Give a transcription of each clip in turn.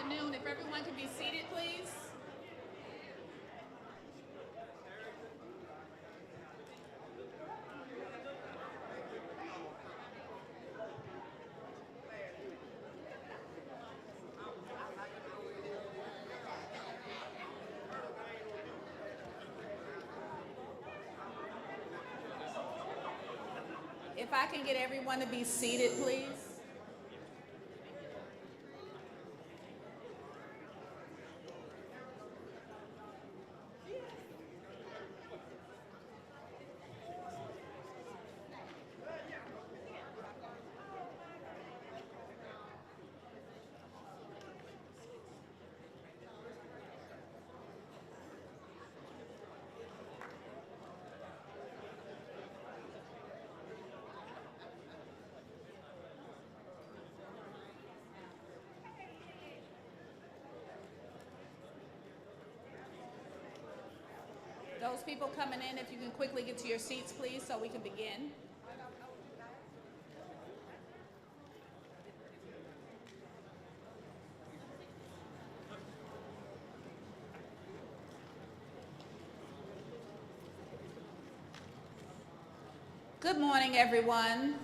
afternoon. If everyone can be seated, please. If I can get everyone to be seated, please. Those people coming in, if you can quickly get to your seats, please, so we can begin. Good morning, everyone.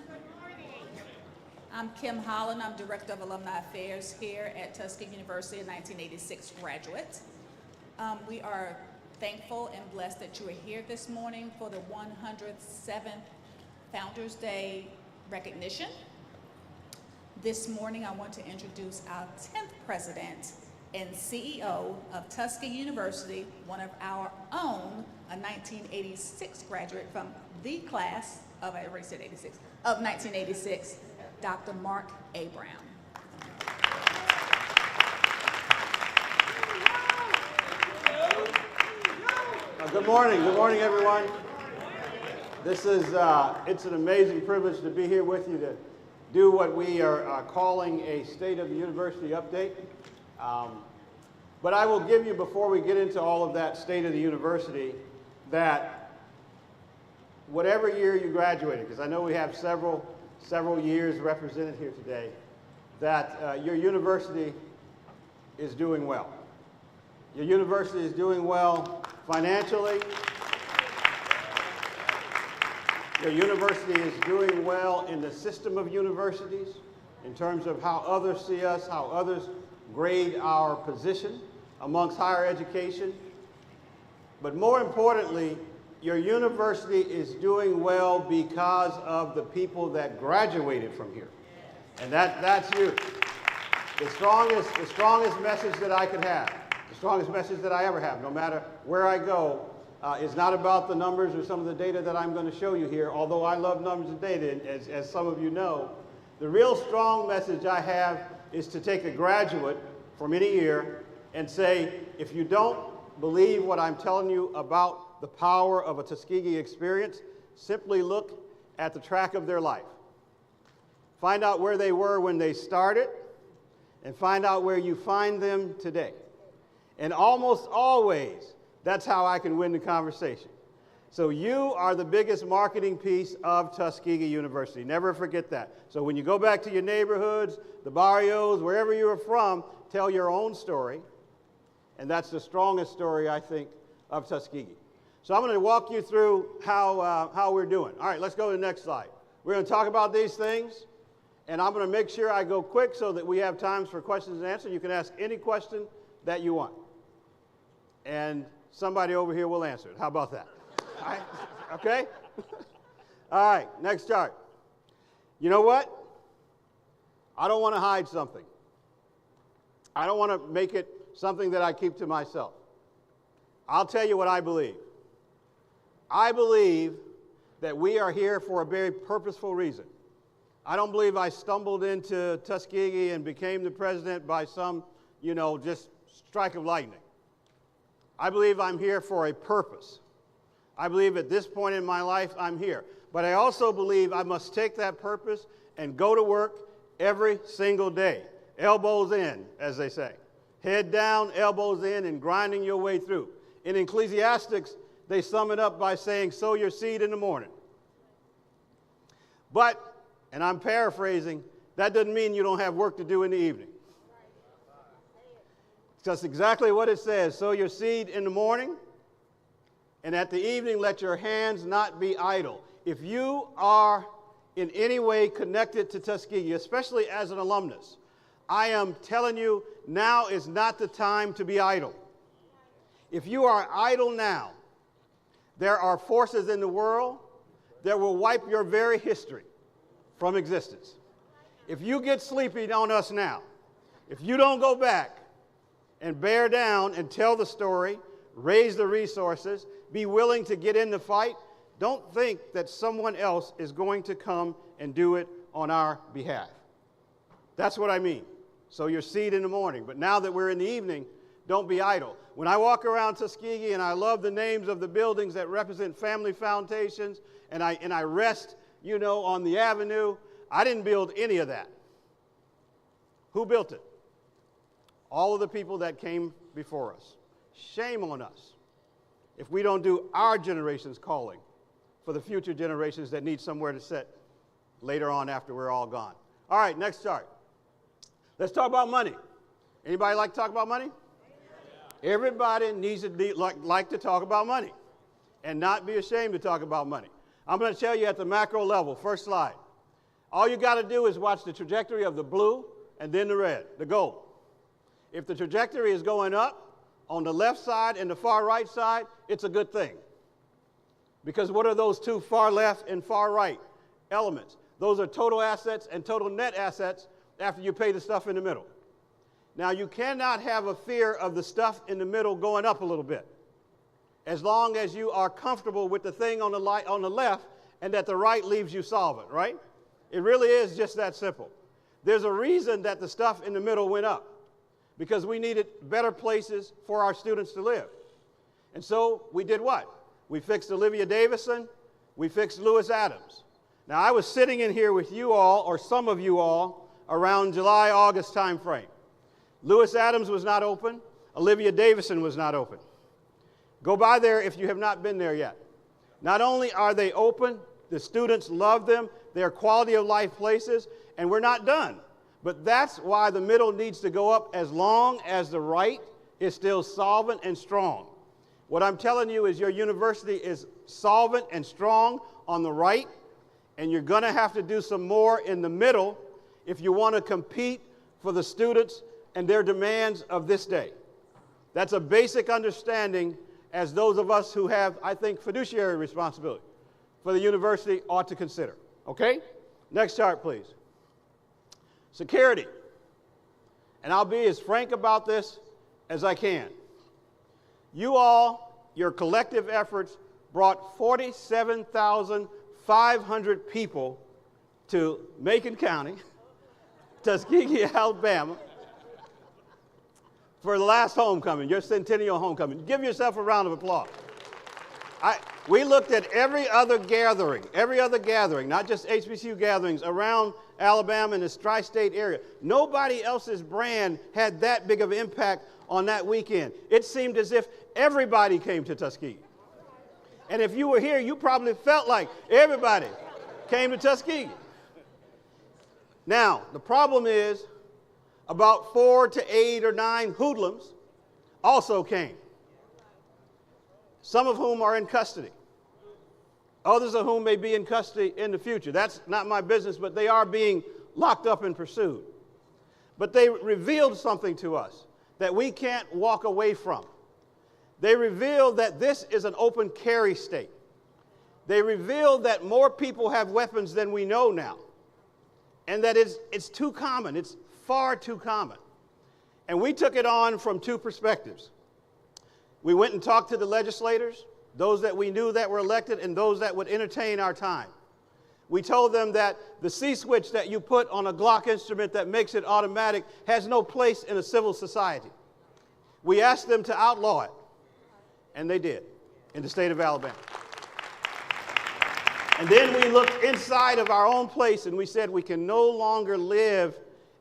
I'm Kim Holland. I'm Director of Alumni Affairs here at Tuskegee University, a 1986 graduate. We are thankful and blessed that you are here this morning for the 107th Founders Day recognition. This morning, I want to introduce our 10th president and CEO of Tuskegee University, one of our own, a 1986 graduate from the class of, I already said 86, of 1986, Dr. Mark A. Brown. Good morning everyone. This is, it's an amazing privilege to be here with you to do what we are calling a State of the University update. But I will give you, before we get into all of that State of the University, that whatever year you graduated, because I know we have several years represented here today, that your university is doing well. Your university is doing well financially. Your university is doing well in the system of universities in terms of how others see us, how others grade our position amongst higher education. But more importantly, your university is doing well because of the people that graduated from here. And that's you. The strongest message that I could have, the strongest message that I ever have, no matter where I go, is not about the numbers or some of the data that I'm going to show you here, although I love numbers and data, as some of you know. The real strong message I have is to take a graduate from any year and say, if you don't believe what I'm telling you about the power of a Tuskegee experience, simply look at the track of their life. Find out where they were when they started, and find out where you find them today. And almost always, that's how I can win the conversation. So you are the biggest marketing piece of Tuskegee University. Never forget that. So when you go back to your neighborhoods, the barrios, wherever you are from, tell your own story. And that's the strongest story, I think, of Tuskegee. So I'm going to walk you through how we're doing. All right, let's go to the next slide. We're going to talk about these things, and I'm going to make sure I go quick so that we have times for questions and answers. You can ask any question that you want, and somebody over here will answer it. How about that? All right, okay? All right, next chart. You know what? I don't want to hide something. I don't want to make it something that I keep to myself. I'll tell you what I believe. I believe that we are here for a very purposeful reason. I don't believe I stumbled into Tuskegee and became the president by some, just strike of lightning. I believe I'm here for a purpose. I believe at this point in my life I'm here. But I also believe I must take that purpose and go to work every single day. Elbows in, as they say. Head down, elbows in, and grinding your way through. In Ecclesiastics, they sum it up by saying, sow your seed in the morning. But, and I'm paraphrasing, that doesn't mean you don't have work to do in the evening. That's exactly what it says. Sow your seed in the morning, and at the evening let your hands not be idle. If you are in any way connected to Tuskegee, especially as an alumnus, I am telling you, now is not the time to be idle. If you are idle now, there are forces in the world that will wipe your very history from existence. If you get sleepy on us now, if you don't go back and bear down and tell the story, raise the resources, be willing to get in the fight, don't think that someone else is going to come and do it on our behalf. That's what I mean. Sow your seed in the morning. But now that we're in the evening, don't be idle. When I walk around Tuskegee and I love the names of the buildings that represent family foundations, and I rest, on the avenue, I didn't build any of that. Who built it? All of the people that came before us. Shame on us if we don't do our generation's calling for the future generations that need somewhere to sit later on after we're all gone. All right, next chart. Let's talk about money. Anybody like to talk about money? Yeah. Everybody needs to like to talk about money and not be ashamed to talk about money. I'm going to tell you at the macro level, first slide. All you got to do is watch the trajectory of the blue and then the red, the gold. If the trajectory is going up on the left side and the far right side, it's a good thing. Because what are those two, far left and far right elements? Those are total assets and total net assets after you pay the stuff in the middle. Now, you cannot have a fear of the stuff in the middle going up a little bit, as long as you are comfortable with the thing on the left and that the right leaves you solvent, right? It really is just that simple. There's a reason that the stuff in the middle went up, because we needed better places for our students to live. And so we did what? We fixed Olivia Davison. We fixed Lewis Adams. Now, I was sitting in here with you all, or some of you all, around July, August time frame. Lewis Adams was not open. Olivia Davison was not open. Go by there if you have not been there yet. Not only are they open, the students love them, they're quality of life places, and we're not done. But that's why the middle needs to go up as long as the right is still solvent and strong. What I'm telling you is your university is solvent and strong on the right, and you're going to have to do some more in the middle if you want to compete for the students and their demands of this day. That's a basic understanding as those of us who have, I think, fiduciary responsibility for the university ought to consider. Okay? Next chart, please. Security. And I'll be as frank about this as I can. You all, your collective efforts, brought 47,500 people to Macon County, Tuskegee, Alabama, for the last homecoming, your centennial homecoming. Give yourself a round of applause. We looked at every other gathering, not just HBCU gatherings, around Alabama and this tri-state area. Nobody else's brand had that big of an impact on that weekend. It seemed as if everybody came to Tuskegee. And if you were here, you probably felt like everybody came to Tuskegee. Now, the problem is about 4 to 8 or 9 hoodlums also came, some of whom are in custody. Others of whom may be in custody in the future. That's not my business, but they are being locked up and pursued. But they revealed something to us that we can't walk away from. They revealed that this is an open carry state. They revealed that more people have weapons than we know now, and that it's too common. It's far too common. And we took it on from two perspectives. We went and talked to the legislators, those that we knew that were elected and those that would entertain our time. We told them that the C-switch that you put on a Glock instrument that makes it automatic has no place in a civil society. We asked them to outlaw it, and they did in the state of Alabama. And then we looked inside of our own place and we said we can no longer live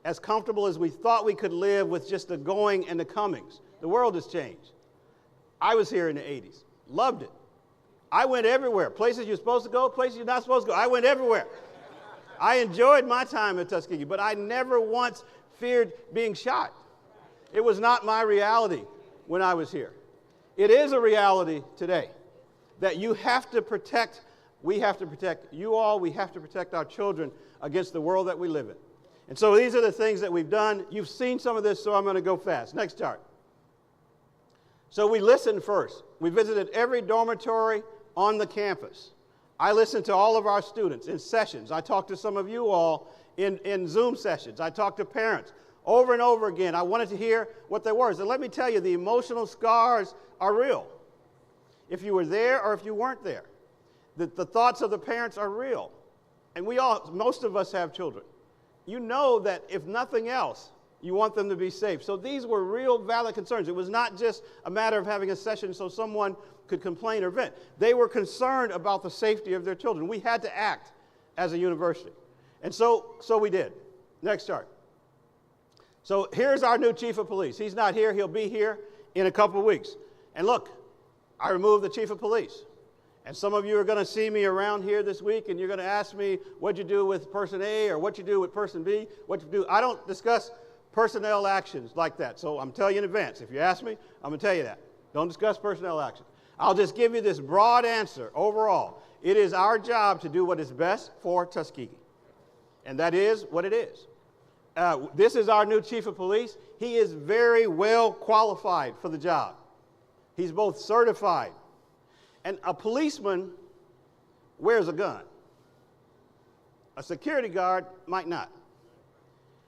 as comfortable as we thought we could live with just the going and the comings. The world has changed. I was here in the 80s. Loved it. I went everywhere. Places you're supposed to go, places you're not supposed to go. I went everywhere. I enjoyed my time at Tuskegee, but I never once feared being shot. It was not my reality when I was here. It is a reality today that you have to protect, we have to protect you all, we have to protect our children against the world that we live in. And so these are the things that we've done. You've seen some of this, so I'm going to go fast. Next chart. So we listened first. We visited every dormitory on the campus. I listened to all of our students in sessions. I talked to some of you all in Zoom sessions. I talked to parents over and over again. I wanted to hear what they were. And let me tell you, the emotional scars are real. If you were there or if you weren't there, the thoughts of the parents are real. And most of us have children. You know that if nothing else, you want them to be safe. So these were real valid concerns. It was not just a matter of having a session so someone could complain or vent. They were concerned about the safety of their children. We had to act as a university. And so we did. Next chart. So here's our new chief of police. He's not here. He'll be here in a couple of weeks. And look, I removed the chief of police. And some of you are going to see me around here this week, and you're going to ask me what you do with person A or what you do with person B, what you do. I don't discuss personnel actions like that. So I'm telling you in advance. If you ask me, I'm going to tell you that. Don't discuss personnel actions. I'll just give you this broad answer overall. It is our job to do what is best for Tuskegee. And that is what it is. This is our new chief of police. He is very well qualified for the job. He's both certified. And a policeman wears a gun. A security guard might not.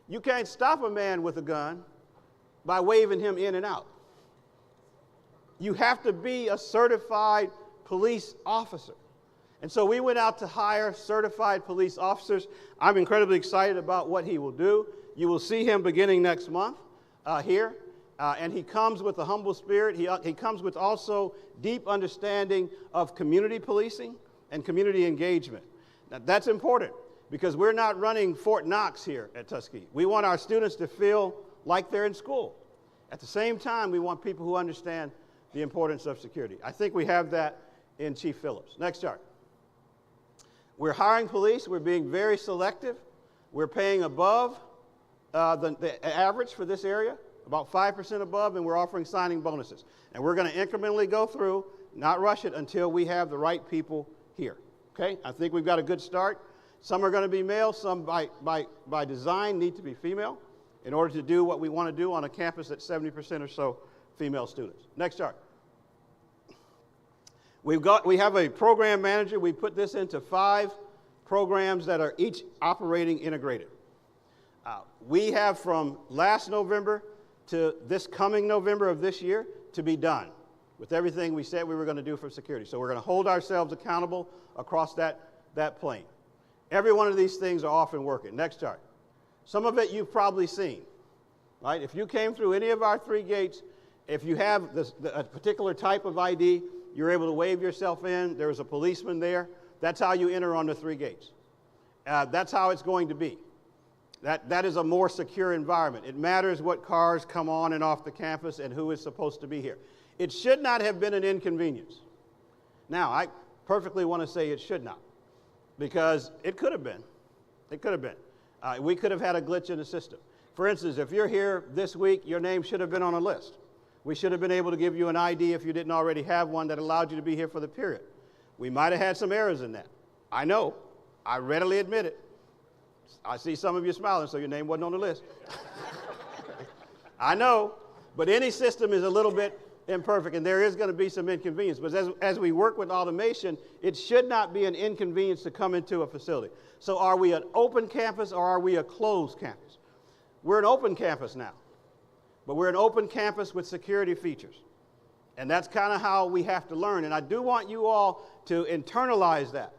You can't stop a man with a gun by waving him in and out. You have to be a certified police officer. And so we went out to hire certified police officers. I'm incredibly excited about what he will do. You will see him beginning next month here. And he comes with a humble spirit. He comes with also deep understanding of community policing and community engagement. Now, that's important because we're not running Fort Knox here at Tuskegee. We want our students to feel like they're in school. At the same time, we want people who understand the importance of security. I think we have that in Chief Phillips. Next chart. We're hiring police. We're being very selective. We're paying above the average for this area, about 5% above, and we're offering signing bonuses. And we're going to incrementally go through, not rush it until we have the right people here. Okay? I think we've got a good start. Some are going to be male, some by design need to be female in order to do what we want to do on a campus that's 70% or so female students. Next chart. We have a program manager. We put this into 5 programs that are each operating integrated. We have from last November to this coming November of this year to be done with everything we said we were going to do for security. So we're going to hold ourselves accountable across that plane. Every one of these things are off and working. Next chart. Some of it you've probably seen, right? If you came through any of our 3 gates, if you have a particular type of ID, you're able to wave yourself in. There's a policeman there. That's how you enter on the 3 gates. That's how it's going to be. That is a more secure environment. It matters what cars come on and off the campus and who is supposed to be here. It should not have been an inconvenience. Now, I perfectly want to say it should not, because it could have been. It could have been. We could have had a glitch in the system. For instance, if you're here this week, your name should have been on a list. We should have been able to give you an ID if you didn't already have one that allowed you to be here for the period. We might have had some errors in that. I know. I readily admit it. I see some of you smiling, so your name wasn't on the list. I know, but any system is a little bit imperfect, and there is going to be some inconvenience. But as we work with automation, it should not be an inconvenience to come into a facility. So are we an open campus or are we a closed campus? We're an open campus now, but we're an open campus with security features. And that's kind of how we have to learn. And I do want you all to internalize that,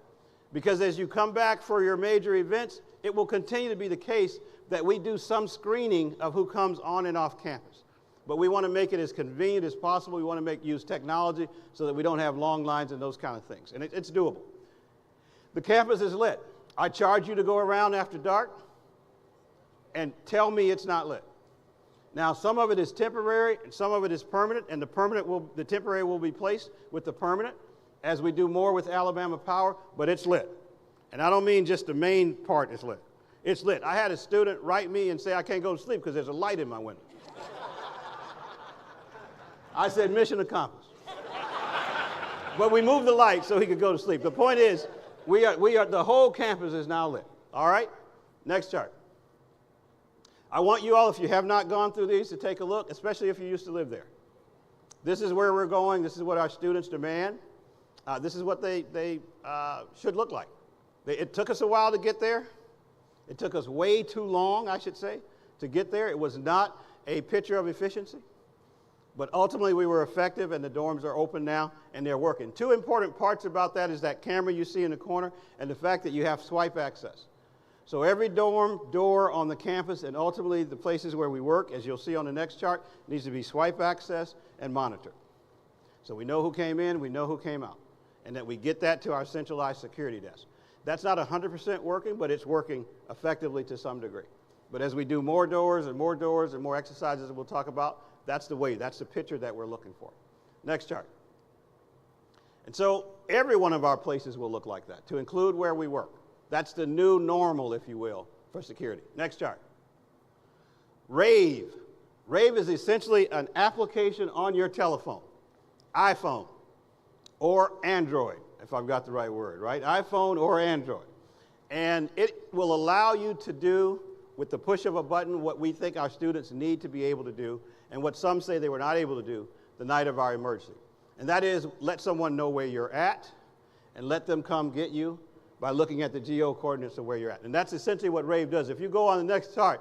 because as you come back for your major events, it will continue to be the case that we do some screening of who comes on and off campus. But we want to make it as convenient as possible. We want to use technology so that we don't have long lines and those kind of things. And it's doable. The campus is lit. I charge you to go around after dark and tell me it's not lit. Now, some of it is temporary and some of it is permanent, and the temporary will be placed with the permanent as we do more with Alabama Power, but it's lit. And I don't mean just the main part is lit. It's lit. I had a student write me and say I can't go to sleep because there's a light in my window. I said mission accomplished. But we moved the light so he could go to sleep. The point is, the whole campus is now lit. All right? Next chart. I want you all, if you have not gone through these, to take a look, especially if you used to live there. This is where we're going. This is what our students demand. This is what they should look like. It took us a while to get there. It took us way too long, I should say, to get there. It was not a picture of efficiency. But ultimately, we were effective, and the dorms are open now, and they're working. Two important parts about that is that camera you see in the corner and the fact that you have swipe access. So every dorm door on the campus and ultimately the places where we work, as you'll see on the next chart, needs to be swipe access and monitored. So we know who came in, we know who came out, and that we get that to our centralized security desk. That's not 100% working, but it's working effectively to some degree. But as we do more doors and more exercises that we'll talk about, that's the way, that's the picture that we're looking for. Next chart. And so every one of our places will look like that, to include where we work. That's the new normal, if you will, for security. Next chart. Rave. Rave is essentially an application on your telephone, iPhone or Android, if I've got the right word, right? iPhone or Android. And it will allow you to do, with the push of a button, what we think our students need to be able to do, and what some say they were not able to do the night of our emergency. And that is, let someone know where you're at and let them come get you by looking at the geo coordinates of where you're at. And that's essentially what Rave does. If you go on the next chart,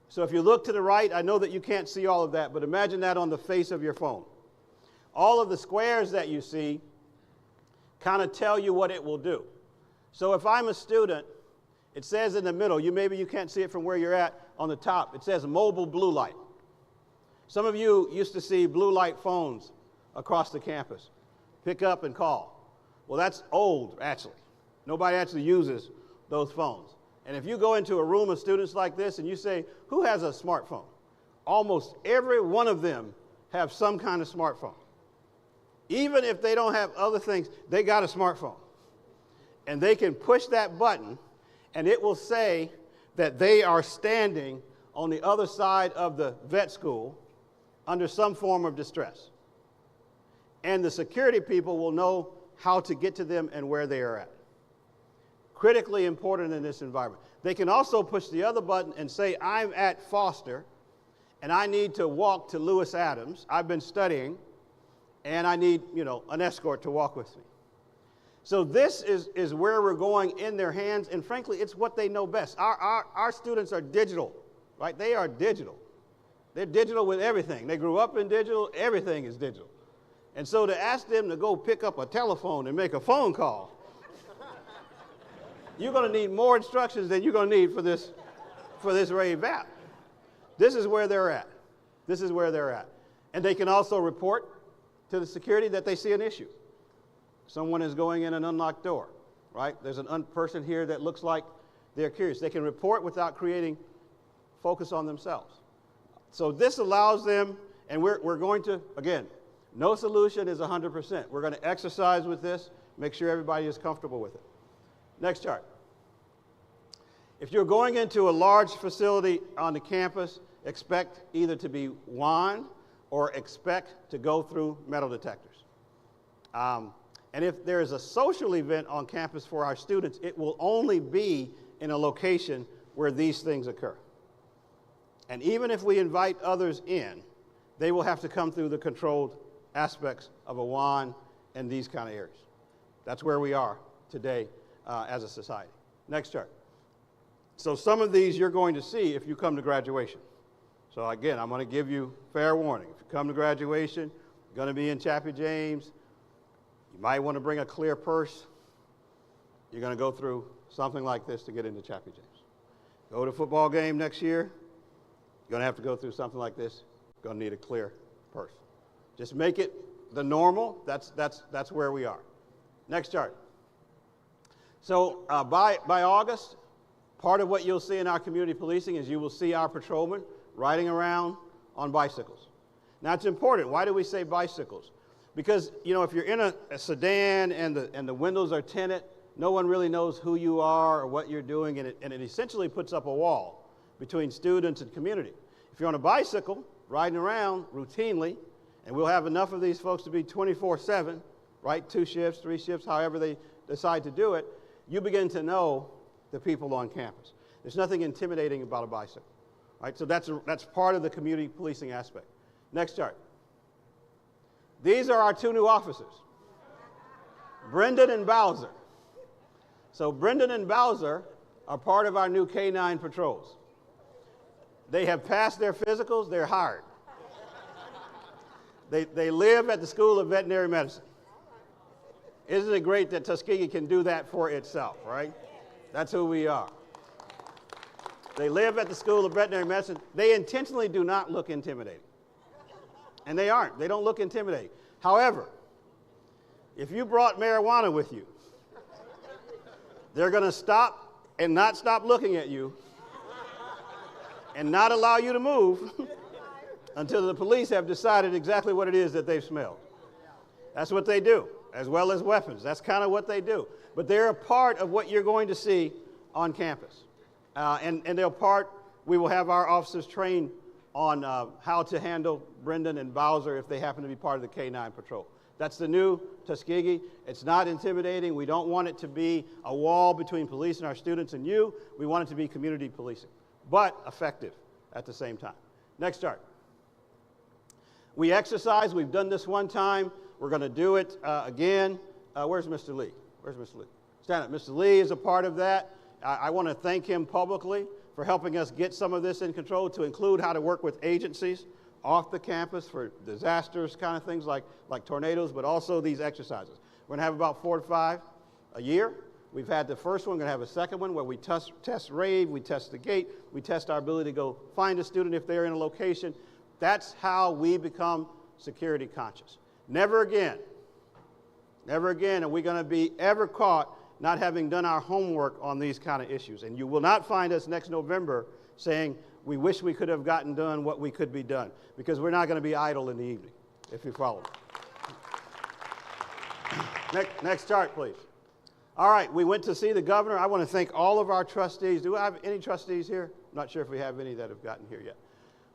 so if you look to the right, I know that you can't see all of that, but imagine that on the face of your phone. All of the squares that you see kind of tell you what it will do. So if I'm a student, it says in the middle, maybe you can't see it from where you're at, on the top, it says mobile blue light. Some of you used to see blue light phones across the campus. Pick up and call. Well, that's old, actually. Nobody actually uses those phones. And if you go into a room of students like this and you say, who has a smartphone? Almost every one of them have some kind of smartphone. Even if they don't have other things, they got a smartphone. And they can push that button, and it will say that they are standing on the other side of the vet school under some form of distress. And the security people will know how to get to them and where they are at. Critically important in this environment. They can also push the other button and say, I'm at Foster, and I need to walk to Lewis Adams. I've been studying, and I need, an escort to walk with me. So this is where we're going in their hands, and frankly, it's what they know best. Our students are digital, right? They are digital. They're digital with everything. They grew up in digital. Everything is digital. And so to ask them to go pick up a telephone and make a phone call, you're going to need more instructions than you're going to need for this Rave app. This is where they're at. This is where they're at. And they can also report to the security that they see an issue. Someone is going in an unlocked door, right? There's a person here that looks like they're curious. They can report without creating focus on themselves. So this allows them, and we're going to, again, no solution is 100%. We're going to exercise with this, make sure everybody is comfortable with it. Next chart. If you're going into a large facility on the campus, expect either to be WAN or expect to go through metal detectors. And if there is a social event on campus for our students, it will only be in a location where these things occur. And even if we invite others in, they will have to come through the controlled aspects of a WAN and these kind of areas. That's where we are today as a society. Next chart. So some of these you're going to see if you come to graduation. So again, I'm going to give you fair warning. If you come to graduation, you're going to be in Chappie James. You might want to bring a clear purse. You're going to go through something like this to get into Chappie James. Go to a football game next year. You're going to have to go through something like this. You're going to need a clear purse. Just make it the normal. That's where we are. Next chart. So by August, part of what you'll see in our community policing is you will see our patrolmen riding around on bicycles. Now it's important. Why do we say bicycles? Because, if you're in a sedan and the windows are tinted, no one really knows who you are or what you're doing, and it essentially puts up a wall between students and community. If you're on a bicycle, riding around routinely, and we'll have enough of these folks to be 24/7, right? 2 shifts, 3 shifts, however they decide to do it, you begin to know the people on campus. There's nothing intimidating about a bicycle, right? So that's part of the community policing aspect. Next chart. These are our 2 new officers, Brendan and Bowser. So Brendan and Bowser are part of our new K-9 patrols. They have passed their physicals, they're hired. They live at the School of Veterinary Medicine. Isn't it great that Tuskegee can do that for itself, right? That's who we are. They live at the School of Veterinary Medicine. They intentionally do not look intimidating. And they aren't. They don't look intimidating. However, if you brought marijuana with you, they're going to stop and not stop looking at you and not allow you to move until the police have decided exactly what it is that they've smelled. That's what they do, as well as weapons. That's kind of what they do. But they're a part of what you're going to see on campus. And we will have our officers trained on how to handle Brendan and Bowser if they happen to be part of the K-9 patrol. That's the new Tuskegee. It's not intimidating. We don't want it to be a wall between police and our students and you. We want it to be community policing, but effective at the same time. Next chart. We exercise. We've done this one time. We're going to do it again. Where's Mr. Lee? Where's Mr. Lee? Stand up. Mr. Lee is a part of that. I want to thank him publicly for helping us get some of this in control, to include how to work with agencies off the campus for disasters, kind of things like tornadoes, but also these exercises. We're going to have about 4 to 5 a year. We've had the first one. We're going to have a second one where we test rave, we test the gate, we test our ability to go find a student if they're in a location. That's how we become security conscious. Never again are we going to be ever caught not having done our homework on these kind of issues. And you will not find us next November saying, we wish we could have gotten done what we could be done, because we're not going to be idle in the evening, if you follow me. Next chart, please. All right, we went to see the governor. I want to thank all of our trustees. Do I have any trustees here? I'm not sure if we have any that have gotten here yet.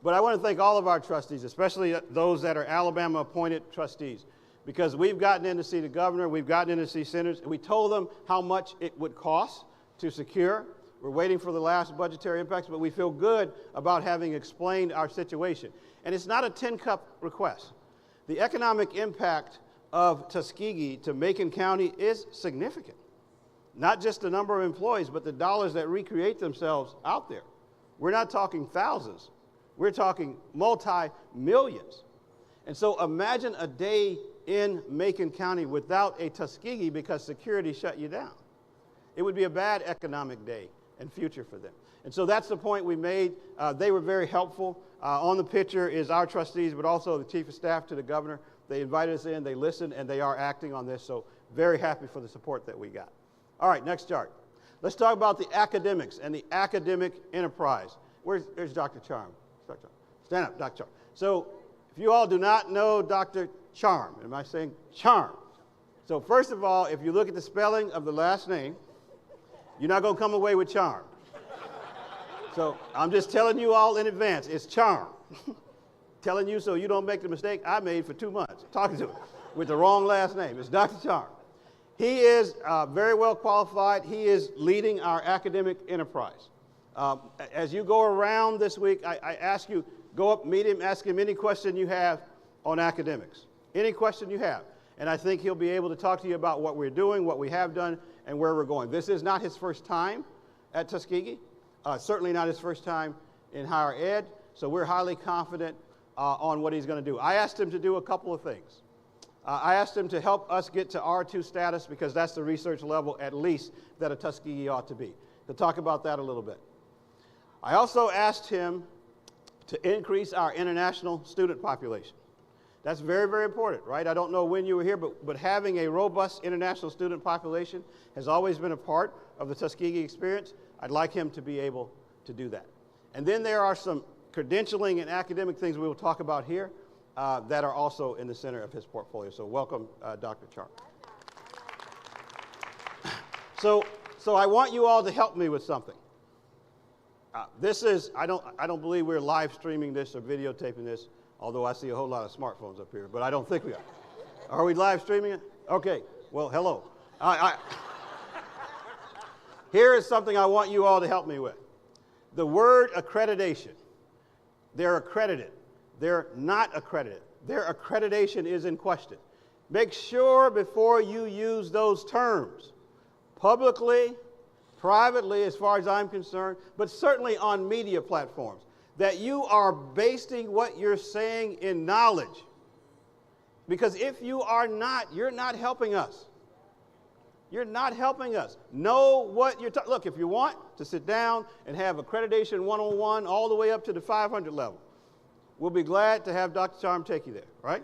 But I want to thank all of our trustees, especially those that are Alabama-appointed trustees, because we've gotten in to see the governor, we've gotten in to see senators, and we told them how much it would cost to secure. We're waiting for the last budgetary impacts, but we feel good about having explained our situation. And it's not a tin-cup request. The economic impact of Tuskegee to Macon County is significant. Not just the number of employees, but the dollars that recreate themselves out there. We're not talking thousands. We're talking multi-millions. And so imagine a day in Macon County without a Tuskegee because security shut you down. It would be a bad economic day and future for them. And so that's the point we made. They were very helpful. On the picture is our trustees, but also the chief of staff to the governor. They invited us in, they listened, and they are acting on this. So very happy for the support that we got. All right, next chart. Let's talk about the academics and the academic enterprise. Where's Dr. Charm? Stand up, Dr. Charm. So if you all do not know Dr. Charm, am I saying Charm? So first of all, if you look at the spelling of the last name, you're not going to come away with charm. So I'm just telling you all in advance, it's Charm. Telling you so you don't make the mistake I made for 2 months, talking to him with the wrong last name. It's Dr. Charm. He is very well qualified. He is leading our academic enterprise. As you go around this week, I ask you, go up, meet him, ask him any question you have on academics. Any question you have. And I think he'll be able to talk to you about what we're doing, what we have done, and where we're going. This is not his first time at Tuskegee, certainly not his first time in higher ed, so we're highly confident on what he's going to do. I asked him to do a couple of things. I asked him to help us get to R2 status, because that's the research level at least that a Tuskegee ought to be. To talk about that a little bit. I also asked him to increase our international student population. That's very, very important, right? I don't know when you were here, but having a robust international student population has always been a part of the Tuskegee experience. I'd like him to be able to do that. And then there are some credentialing and academic things we will talk about here that are also in the center of his portfolio. So welcome, Dr. Charm. So I want you all to help me with something. This is, I don't believe we're live streaming this or videotaping this, although I see a whole lot of smartphones up here, but I don't think we are. Are we live streaming it? Okay, well, hello. Here is something I want you all to help me with. The word accreditation. They're accredited. They're not accredited. Their accreditation is in question. Make sure before you use those terms, publicly, privately, as far as I'm concerned, but certainly on media platforms, that you are basing what you're saying in knowledge. Because if you are not, you're not helping us. You're not helping us. Know what you're talking. Look, if you want to sit down and have accreditation 101 all the way up to the 500 level, we'll be glad to have Dr. Charm take you there, right?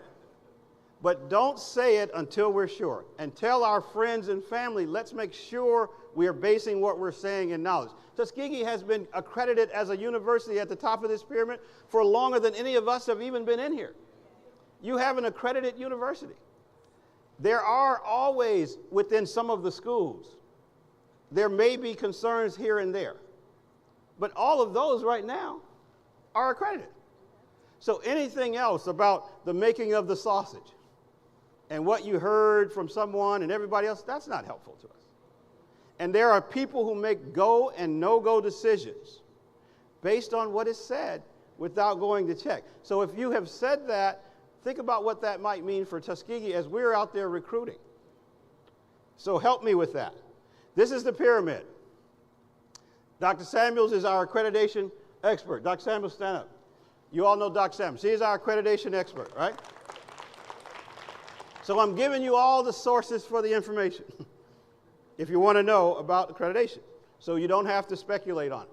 But don't say it until we're sure. And tell our friends and family, let's make sure we are basing what we're saying in knowledge. Tuskegee has been accredited as a university at the top of this pyramid for longer than any of us have even been in here. You have an accredited university. There are always, within some of the schools, there may be concerns here and there. But all of those right now are accredited. So anything else about the making of the sausage and what you heard from someone and everybody else, that's not helpful to us. And there are people who make go and no-go decisions based on what is said without going to check. So if you have said that, think about what that might mean for Tuskegee as we're out there recruiting. So help me with that. This is the pyramid. Dr. Samuels is our accreditation expert. Dr. Samuels, stand up. You all know Dr. Samuels. She is our accreditation expert, right? So I'm giving you all the sources for the information if you want to know about accreditation, so you don't have to speculate on it.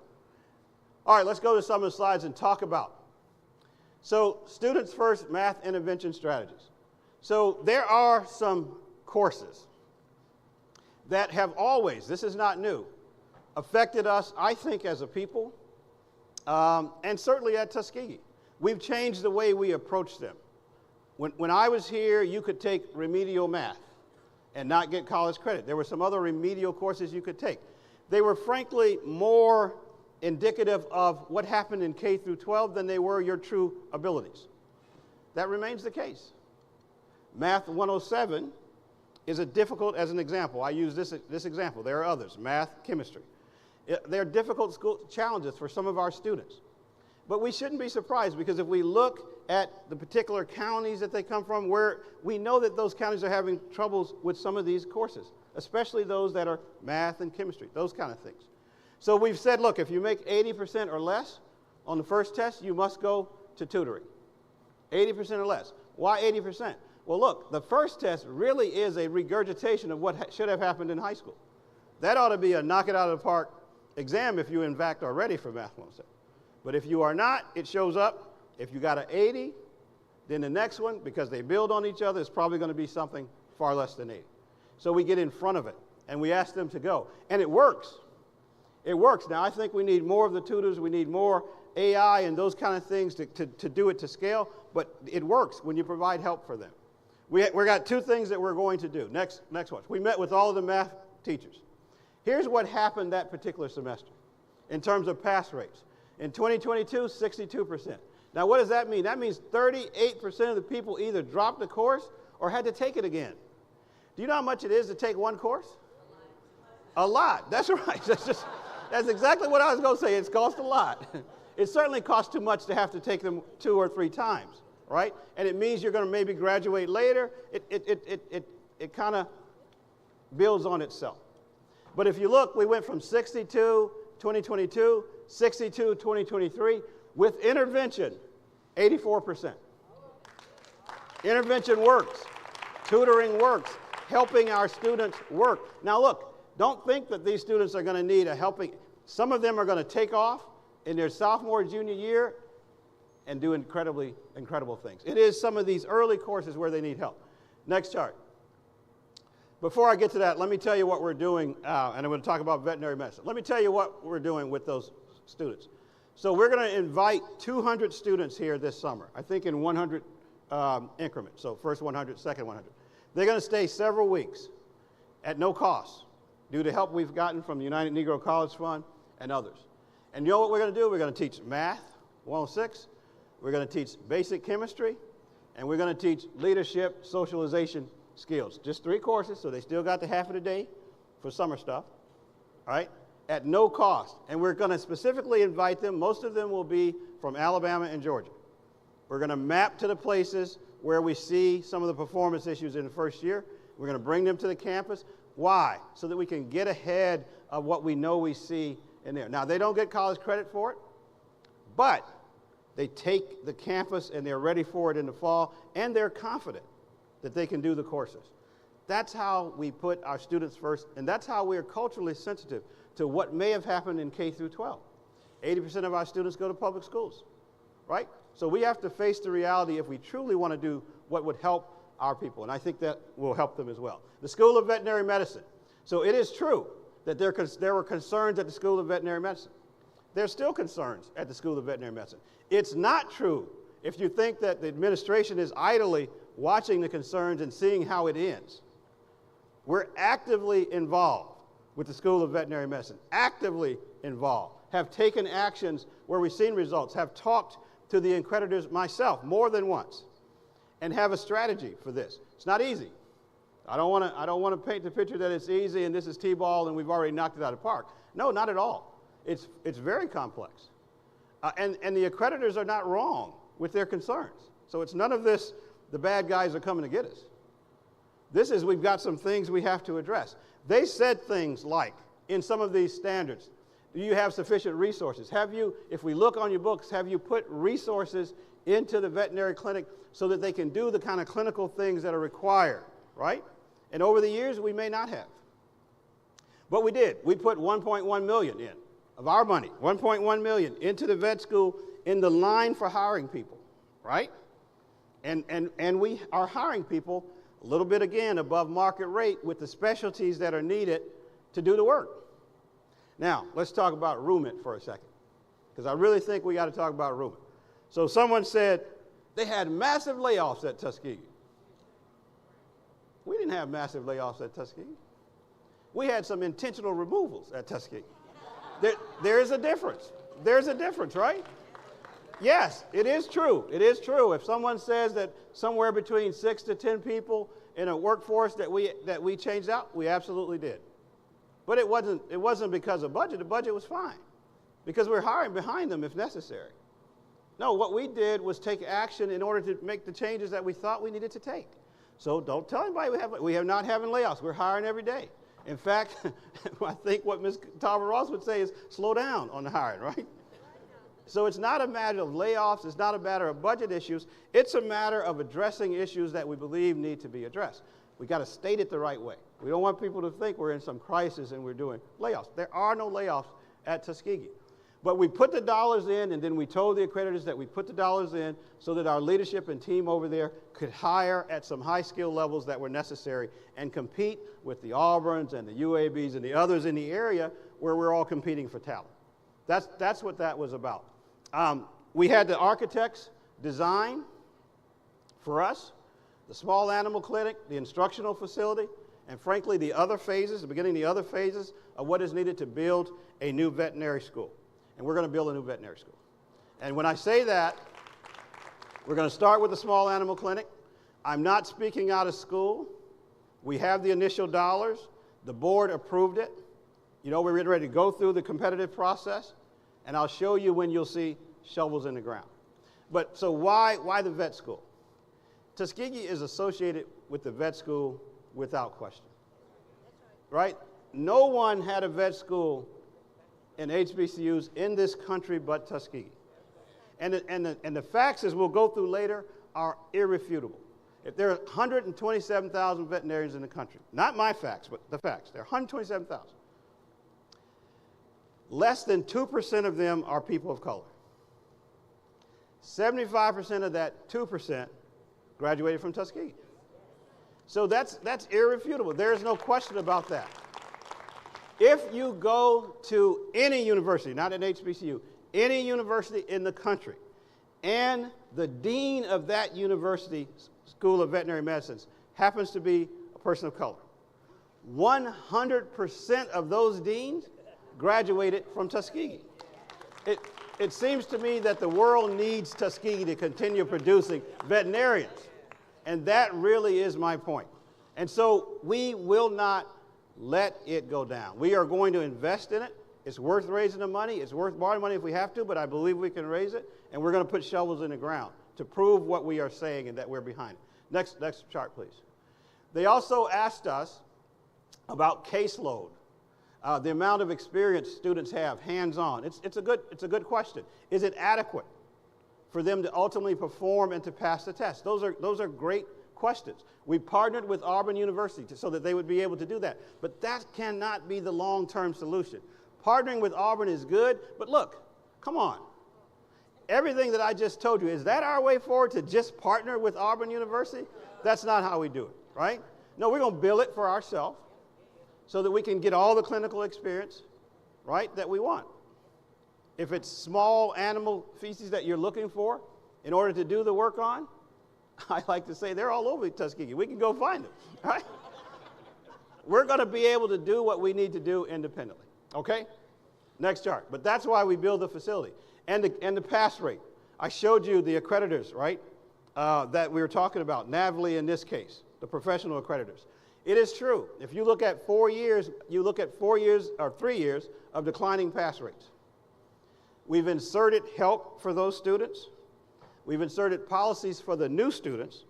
All right, let's go to some of the slides and talk about. So students first, math intervention strategies. So there are some courses that have always, this is not new, affected us, I think, as a people, and certainly at Tuskegee. We've changed the way we approach them. When I was here, you could take remedial math and not get college credit. There were some other remedial courses you could take. They were frankly more indicative of what happened in K through 12 than they were your true abilities. That remains the case. Math 107 is a difficult, as an example. I use this example. There are others, math, chemistry. They're difficult school challenges for some of our students. But we shouldn't be surprised, because if we look at the particular counties that they come from, where we know that those counties are having troubles with some of these courses, especially those that are math and chemistry, those kind of things. So we've said, look, if you make 80% or less on the first test, you must go to tutoring. 80% or less. Why 80%? Well, look, the first test really is a regurgitation of what should have happened in high school. That ought to be a knock it out of the park exam if you, in fact, are ready for Math 107. But if you are not, it shows up. If you got an 80, then the next one, because they build on each other, is probably going to be something far less than 80. So we get in front of it, and we ask them to go. And it works. It works. Now, I think we need more of the tutors. We need more AI and those kind of things to do it to scale. But it works when you provide help for them. We got two things that we're going to do. Next one. We met with all of the math teachers. Here's what happened that particular semester in terms of pass rates. In 2022, 62%. Now, what does that mean? That means 38% of the people either dropped the course or had to take it again. Do you know how much it is to take one course? A lot. That's right. That's exactly what I was going to say. It's cost a lot. It certainly costs too much to have to take them 2 or 3 times, right? And it means you're going to maybe graduate later. It kind of builds on itself. But if you look, we went from 62, 2022, 62, 2023. With intervention, 84%. Intervention works. Tutoring works. Helping our students work. Now look, don't think that these students are going to need a helping. Some of them are going to take off in their sophomore, junior year and do incredible things. It is some of these early courses where they need help. Next chart. Before I get to that, let me tell you what we're doing, and I'm going to talk about veterinary medicine. Let me tell you what we're doing with those students. So we're going to invite 200 students here this summer, I think in 100 increments. So first 100, second 100. They're going to stay several weeks at no cost due to help we've gotten from the United Negro College Fund and others. And you know what we're going to do? We're going to teach math, 106. We're going to teach basic chemistry. And we're going to teach leadership, socialization skills. Just 3 courses, so they still got the half of the day for summer stuff, all right, at no cost. And we're going to specifically invite them. Most of them will be from Alabama and Georgia. We're going to map to the places where we see some of the performance issues in the first year. We're going to bring them to the campus. Why? So that we can get ahead of what we know we see in there. Now, they don't get college credit for it, but they take the campus and they're ready for it in the fall, and they're confident that they can do the courses. That's how we put our students first, and that's how we're culturally sensitive to what may have happened in K through 12. 80% of our students go to public schools, right? So we have to face the reality if we truly want to do what would help our people, and I think that will help them as well. The School of Veterinary Medicine. So it is true that there were concerns at the School of Veterinary Medicine. There's still concerns at the School of Veterinary Medicine. It's not true if you think that the administration is idly watching the concerns and seeing how it ends. We're actively involved with the School of Veterinary Medicine, actively involved, have taken actions where we've seen results, have talked to the accreditors myself more than once, and have a strategy for this. It's not easy. I don't want to paint the picture that it's easy and this is T-ball and we've already knocked it out of the park. No, not at all. It's very complex. And the accreditors are not wrong with their concerns. So it's none of this, the bad guys are coming to get us. This is, we've got some things we have to address. They said things like, in some of these standards, do you have sufficient resources? Have you, if we look on your books, have you put resources into the veterinary clinic so that they can do the kind of clinical things that are required, right? And over the years, we may not have. But we did. We put $1.1 million in of our money, $1.1 million into the vet school in the line for hiring people, right? And we are hiring people a little bit, again, above market rate with the specialties that are needed to do the work. Now, let's talk about Recruitment for a second, because I really think we got to talk about Recruitment. So someone said they had massive layoffs at Tuskegee. We didn't have massive layoffs at Tuskegee. We had some intentional removals at Tuskegee. There is a difference. There's a difference, right? Yes, it is true. It is true. If someone says that somewhere between 6 to 10 people in a workforce that we changed out, we absolutely did. But it wasn't because of budget. The budget was fine, because we're hiring behind them if necessary. No, what we did was take action in order to make the changes that we thought we needed to take. So don't tell anybody we have not having layoffs. We're hiring every day. In fact, I think what Ms. Talbot Ross would say is slow down on the hiring, right? So it's not a matter of layoffs. It's not a matter of budget issues. It's a matter of addressing issues that we believe need to be addressed. We got to state it the right way. We don't want people to think we're in some crisis and we're doing layoffs. There are no layoffs at Tuskegee. But we put the dollars in, and then we told the accreditors that we put the dollars in so that our leadership and team over there could hire at some high skill levels that were necessary and compete with the Auburns and the UABs and the others in the area where we're all competing for talent. That's what that was about. We had the architects design for us the small animal clinic, the instructional facility, and frankly the other phases, the beginning of the other phases of what is needed to build a new veterinary school. And we're going to build a new veterinary school. And when I say that, we're going to start with the small animal clinic. I'm not speaking out of school. We have the initial dollars. The board approved it. You know, we're getting ready to go through the competitive process, and I'll show you when you'll see shovels in the ground. But so why the vet school? Tuskegee is associated with the vet school without question. Right? No one had a vet school in HBCUs in this country but Tuskegee. And the facts, as we'll go through later, are irrefutable. If there are 127,000 veterinarians in the country, not my facts, but the facts, there are 127,000. Less than 2% of them are people of color. 75% of that 2% graduated from Tuskegee. So that's irrefutable. There is no question about that. If you go to any university, not an HBCU, any university in the country, and the dean of that university School of Veterinary Medicine happens to be a person of color, 100% of those deans graduated from Tuskegee. it seems to me that the world needs Tuskegee to continue producing veterinarians. And that really is my point. And so we will not let it go down. We are going to invest in it. It's worth raising the money. It's worth borrowing money if we have to, but I believe we can raise it. And we're going to put shovels in the ground to prove what we are saying and that we're behind it. Next chart, please. They also asked us about caseload, the amount of experience students have, hands-on. It's a good question. Is it adequate for them to ultimately perform and to pass the test? Those are great questions. We partnered with Auburn University so that they would be able to do that. But that cannot be the long-term solution. Partnering with Auburn is good, but look, come on. Everything that I just told you, is that our way forward, to just partner with Auburn University? That's not how we do it, right? No, we're going to bill it for ourselves so that we can get all the clinical experience, right, that we want. If it's small animal feces that you're looking for in order to do the work on, I like to say they're all over Tuskegee. We can go find them, right? We're going to be able to do what we need to do independently, okay? Next chart. But that's why we build the facility. And the pass rate. I showed you the accreditors, right, that we were talking about, NAVLE in this case, the professional accreditors. It is true. If you look at 4 years, you look at 4 years or 3 years of declining pass rates. We've inserted help for those students. We've inserted policies for the new students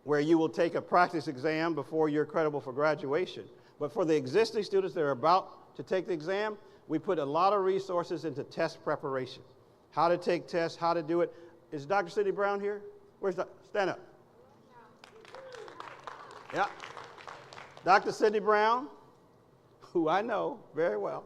where you will take a practice exam before you're credible for graduation. But for the existing students that are about to take the exam, we put a lot of resources into test preparation. How to take tests, how to do it. Is Dr. Sidney Brown here? Where's the, stand up. Yeah. Dr. Sidney Brown, who I know very well,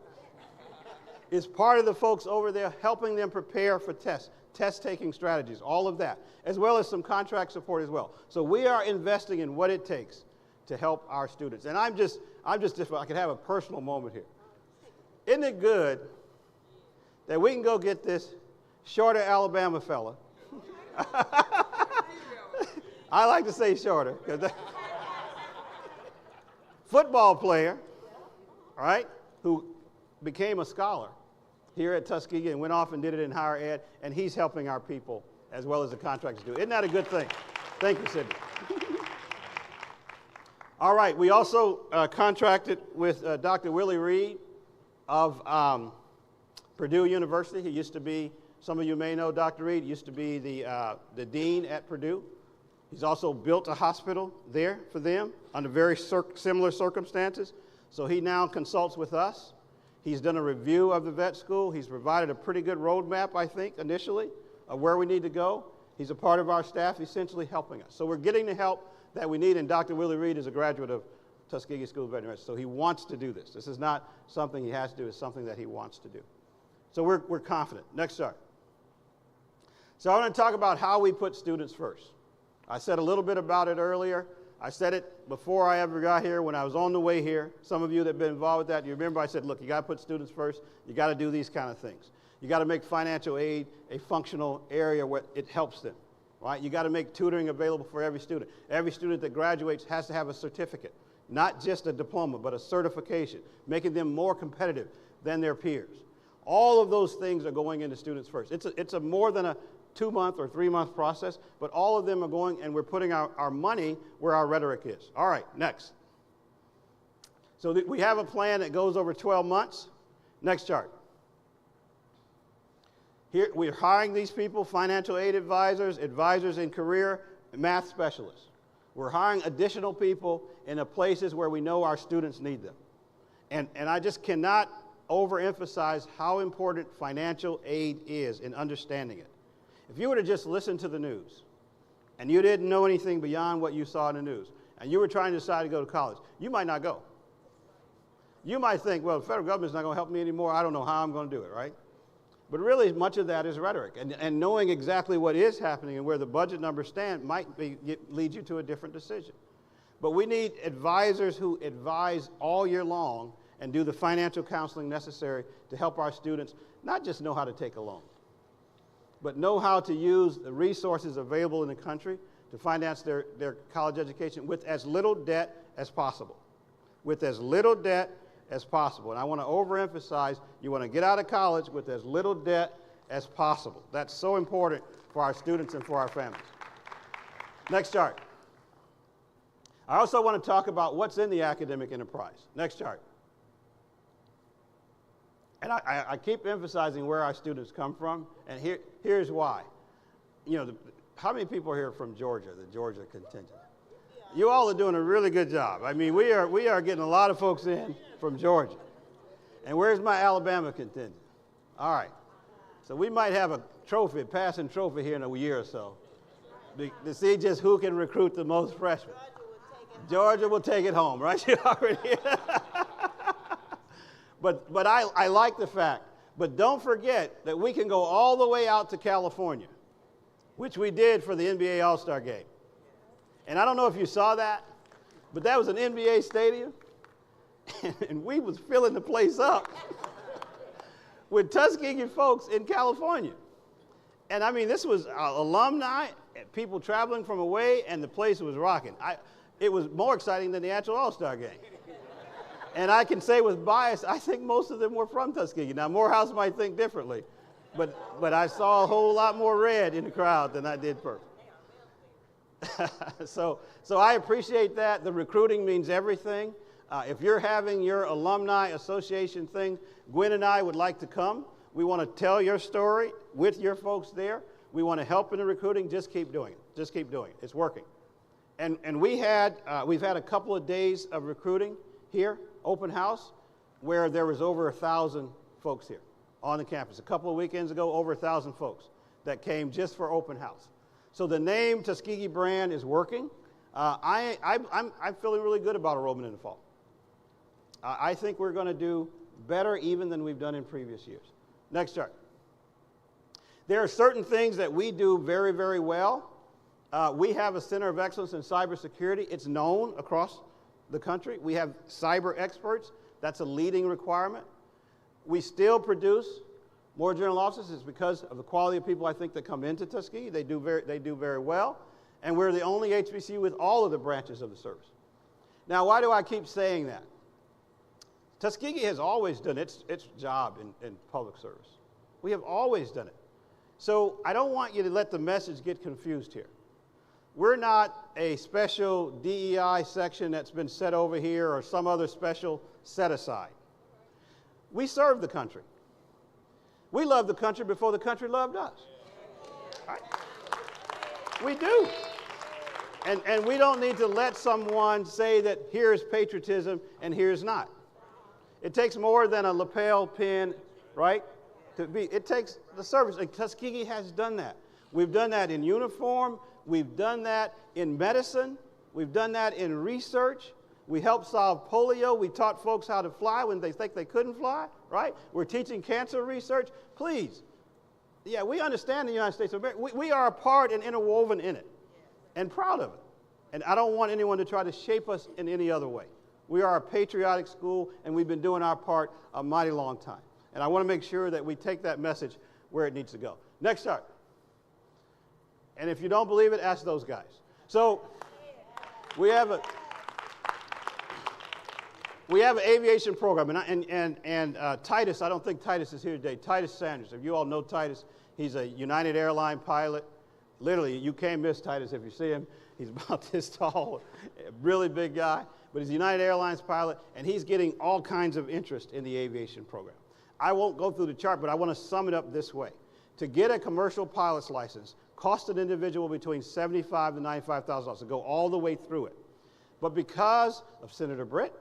is part of the folks over there helping them prepare for tests, test-taking strategies, all of that, as well as some contract support as well. So we are investing in what it takes to help our students. And I'm just if I could have a personal moment here. Isn't it good that we can go get this shorter Alabama fella? I like to say shorter, because football player, right, who became a scholar here at Tuskegee and went off and did it in higher ed, and he's helping our people as well as the contractors do. Isn't that a good thing? Thank you, Sidney. All right, we also contracted with Dr. Willie Reed of Purdue University. He used to be, some of you may know Dr. Reed, used to be the dean at Purdue. He's also built a hospital there for them under very similar circumstances. So he now consults with us. He's done a review of the vet school. He's provided a pretty good roadmap, I think, initially, of where we need to go. He's a part of our staff, essentially helping us. So we're getting the help that we need, and Dr. Willie Reed is a graduate of Tuskegee School of Veterinary, so he wants to do this. This is not something he has to do, it's something that he wants to do. So we're confident. Next chart. So I want to talk about how we put students first. I said a little bit about it earlier. I said it before I ever got here, when I was on the way here. Some of you that have been involved with that, you remember I said, look, you got to put students first. You got to do these kind of things. You got to make financial aid a functional area where it helps them, right? You got to make tutoring available for every student. Every student that graduates has to have a certificate, not just a diploma, but a certification, making them more competitive than their peers. All of those things are going into students first. It's a more than a 2-month or 3-month process, but all of them are going, and we're putting our money where our rhetoric is. All right, next. So we have a plan that goes over 12 months. Next chart. Here, we're hiring these people, financial aid advisors, advisors in career, and math specialists. We're hiring additional people in the places where we know our students need them. And I just cannot overemphasize how important financial aid is in understanding it. If you were to just listen to the news and you didn't know anything beyond what you saw in the news, and you were trying to decide to go to college, you might not go. You might think, well, the federal government's not going to help me anymore. I don't know how I'm going to do it, right? But really, much of that is rhetoric. And knowing exactly what is happening and where the budget numbers stand might lead you to a different decision. But we need advisors who advise all year long and do the financial counseling necessary to help our students not just know how to take a loan, but know how to use the resources available in the country to finance their college education with as little debt as possible. With as little debt as possible. And I want to overemphasize, you want to get out of college with as little debt as possible. That's so important for our students and for our families. Next chart. I also want to talk about what's in the academic enterprise. Next chart. And I keep emphasizing where our students come from, and here's why. You know, how many people are here from Georgia, the Georgia contingent? You all are doing a really good job. I mean, we are getting a lot of folks in from Georgia. And where's my Alabama contingent? All right. So we might have a trophy, passing trophy here in a year or so to see just who can recruit the most freshmen. Georgia will take it home, right? You already. But I like the fact. But don't forget that we can go all the way out to California, which we did for the NBA All-Star Game. And I don't know if you saw that, but that was an NBA stadium, and we was filling the place up with Tuskegee folks in California. And I mean, this was alumni, people traveling from away, and the place was rocking. It was more exciting than the actual All-Star Game. And I can say with bias, I think most of them were from Tuskegee. Now, Morehouse might think differently, but I saw a whole lot more red in the crowd than I did purple. So I appreciate that. The recruiting means everything. If you're having your alumni association thing, Gwen and I would like to come. We want to tell your story with your folks there. We want to help in the recruiting. Just keep doing it. Just keep doing it. It's working. And we've had a couple of days of recruiting here, open house, where there was over 1,000 folks here on the campus. A couple of weekends ago, over 1,000 folks that came just for open house. So the name Tuskegee brand is working. I'm feeling really good about enrollment in the fall. I think we're going to do better even than we've done in previous years. Next chart. There are certain things that we do very, very well. We have a Center of Excellence in Cybersecurity. It's known across the country. We have cyber experts. That's a leading requirement. We still produce more general officers. It's because of the quality of people, I think, that come into Tuskegee. They do very well. And we're the only HBCU with all of the branches of the service. Now, why do I keep saying that? Tuskegee has always done its job in public service. We have always done it. So I don't want you to let the message get confused here. We're not a special DEI section that's been set over here or some other special set aside. We serve the country. We love the country before the country loved us. Right? We do. And we don't need to let someone say that here's patriotism and here's not. It takes more than a lapel pin, right? It takes the service. And Tuskegee has done that. We've done that in uniform. We've done that in medicine. We've done that in research. We helped solve polio. We taught folks how to fly when they think they couldn't fly, right? We're teaching cancer research. Please. Yeah, we understand the United States of America. We are a part and interwoven in it and proud of it. And I don't want anyone to try to shape us in any other way. We are a patriotic school, and we've been doing our part a mighty long time. And I want to make sure that we take that message where it needs to go. Next chart. And if you don't believe it, ask those guys. So we have an aviation program, and Titus, I don't think Titus is here today. Titus Sanders, if you all know Titus, he's a United Airline pilot. Literally, you can't miss Titus if you see him. He's about this tall, a really big guy, but he's a United Airlines pilot, and he's getting all kinds of interest in the aviation program. I won't go through the chart, but I want to sum it up this way. To get a commercial pilot's license cost an individual between $75,000 to $95,000 to go all the way through it. But because of Senator Britt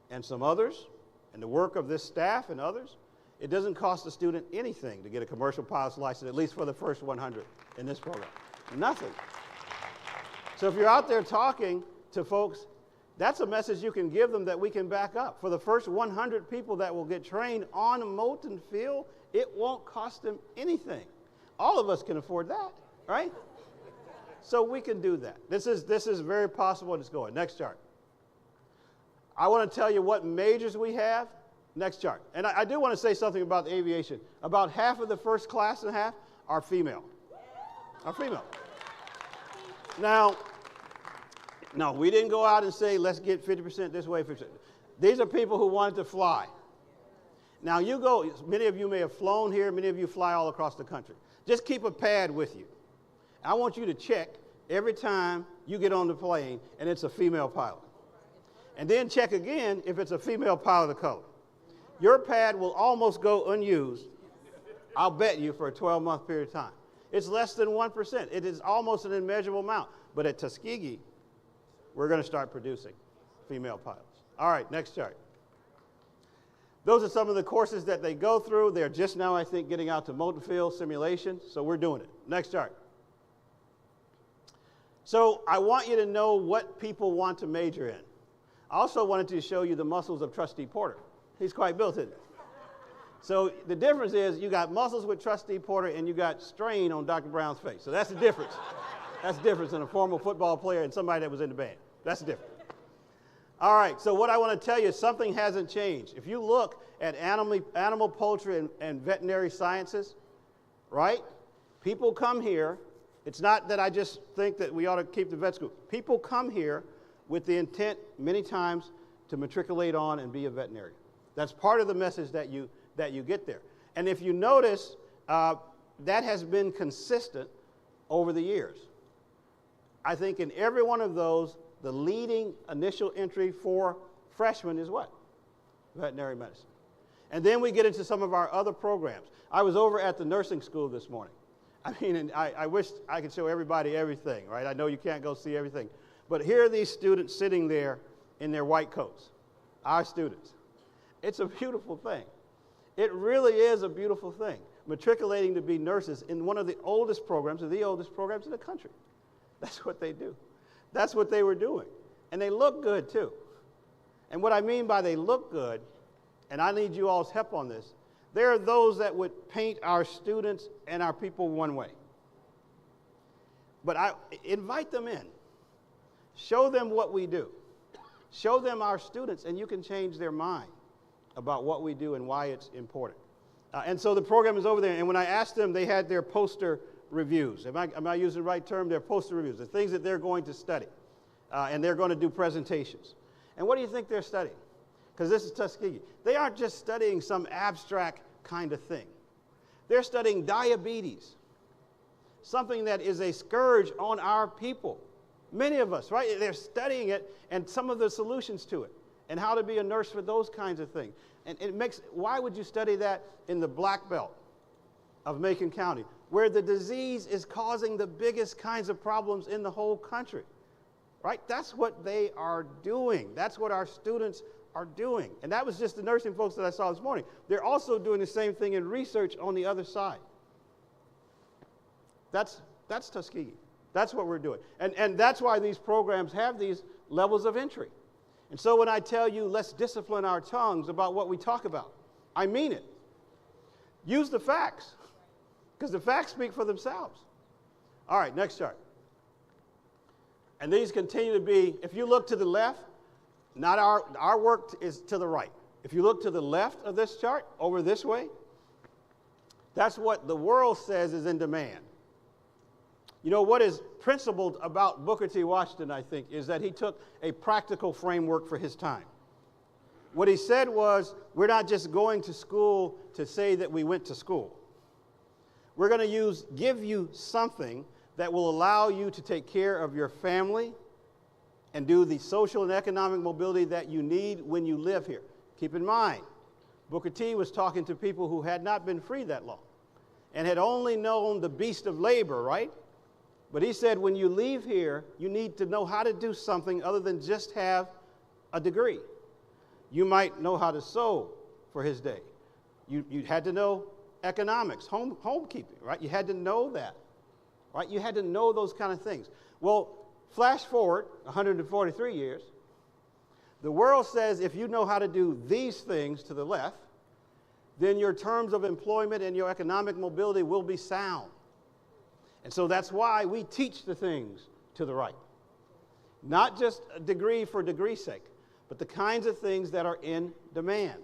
and some others, and the work of this staff and others, it doesn't cost the student anything to get a commercial pilot's license, at least for the first 100 in this program. Nothing. So if you're out there talking to folks, that's a message you can give them that we can back up. For the first 100 people that will get trained on a molten field, it won't cost them anything. All of us can afford that, right? So we can do that. This is very possible, and it's going. Next chart. I want to tell you what majors we have. Next chart. And I do want to say something about the aviation. About half of the first class and a half are female. Are female. Now, no, we didn't go out and say, let's get 50% this way, 50%. These are people who wanted to fly. Now you go, many of you may have flown here, many of you fly all across the country. Just keep a pad with you. I want you to check every time you get on the plane and it's a female pilot. And then check again if it's a female pilot of color. Your pad will almost go unused, I'll bet you, for a 12-month period of time. It's less than 1%. It is almost an immeasurable amount. But at Tuskegee, we're going to start producing female pilots. All right, next chart. Those are some of the courses that they go through. They're just now, I think, getting out to multi-field simulations, so we're doing it. Next chart. So I want you to know what people want to major in. I also wanted to show you the muscles of Trustee Porter. He's quite built, isn't he? So the difference is you got muscles with Trustee Porter and you got strain on Dr. Brown's face. So that's the difference. That's the difference in a former football player and somebody that was in the band. That's the difference. All right, so what I want to tell you is something hasn't changed. If you look at animal poultry, and veterinary sciences, right? People come here. It's not that I just think that we ought to keep the vet school. People come here with the intent many times to matriculate on and be a veterinarian. That's part of the message that you get there. And if you notice, that has been consistent over the years. I think in every one of those, the leading initial entry for freshmen is what? Veterinary medicine. And then we get into some of our other programs. I was over at the nursing school this morning. I mean, and I wish I could show everybody everything, right? I know you can't go see everything. But here are these students sitting there in their white coats, our students. It's a beautiful thing. It really is a beautiful thing, matriculating to be nurses in one of the oldest programs, or the oldest programs in the country. That's what they do. That's what they were doing. And they look good, too. And what I mean by they look good, and I need you all's help on this, there are those that would paint our students and our people one way. But I invite them in. Show them what we do. Show them our students, and you can change their mind about what we do and why it's important. And so the program is over there, and when I asked them, they had their poster reviews. Am I using the right term? Their poster reviews, the things that they're going to study. And they're going to do presentations. And what do you think they're studying? Because this is Tuskegee. They aren't just studying some abstract kind of thing. They're studying diabetes, something that is a scourge on our people. Many of us, right? They're studying it and some of the solutions to it and how to be a nurse for those kinds of things. And it makes, why would you study that in the Black Belt of Macon County, where the disease is causing the biggest kinds of problems in the whole country, right? That's what they are doing. That's what our students are doing. And that was just the nursing folks that I saw this morning. They're also doing the same thing in research on the other side. That's Tuskegee. That's what we're doing. And that's why these programs have these levels of entry. And so when I tell you, let's discipline our tongues about what we talk about, I mean it. Use the facts, because the facts speak for themselves. All right, next chart. And these continue to be, if you look to the left, not our work is to the right. If you look to the left of this chart, over this way, that's what the world says is in demand. You know, what is principled about Booker T. Washington, I think, is that he took a practical framework for his time. What he said was, we're not just going to school to say that we went to school. We're going to give you something that will allow you to take care of your family and do the social and economic mobility that you need when you live here. Keep in mind, Booker T was talking to people who had not been free that long and had only known the beast of labor, right? But he said, when you leave here, you need to know how to do something other than just have a degree. You might know how to sew for his day. You had to know economics, homekeeping, right? You had to know that, right? You had to know those kind of things. Well, flash forward 143 years. The world says if you know how to do these things to the left, then your terms of employment and your economic mobility will be sound. And so that's why we teach the things to the right. Not just a degree for degree's sake, but the kinds of things that are in demand.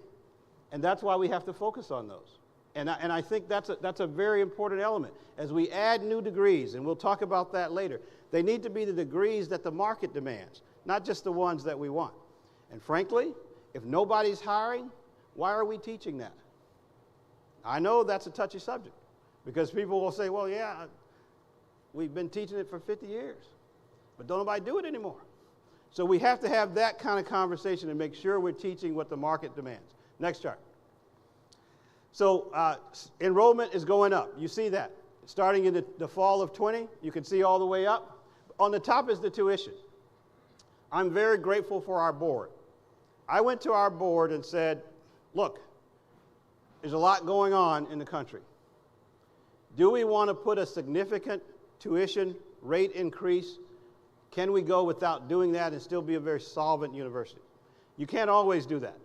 And that's why we have to focus on those. And I think that's a very important element. As we add new degrees, and we'll talk about that later, they need to be the degrees that the market demands, not just the ones that we want. And frankly, if nobody's hiring, why are we teaching that? I know that's a touchy subject because people will say, well, yeah, we've been teaching it for 50 years, but don't nobody do it anymore. So we have to have that kind of conversation and make sure we're teaching what the market demands. Next chart. So enrollment is going up. You see that. Starting in the fall of 20, you can see all the way up. On the top is the tuition. I'm very grateful for our board. I went to our board and said, look, there's a lot going on in the country. Do we want to put a significant tuition rate increase? Can we go without doing that and still be a very solvent university? You can't always do that.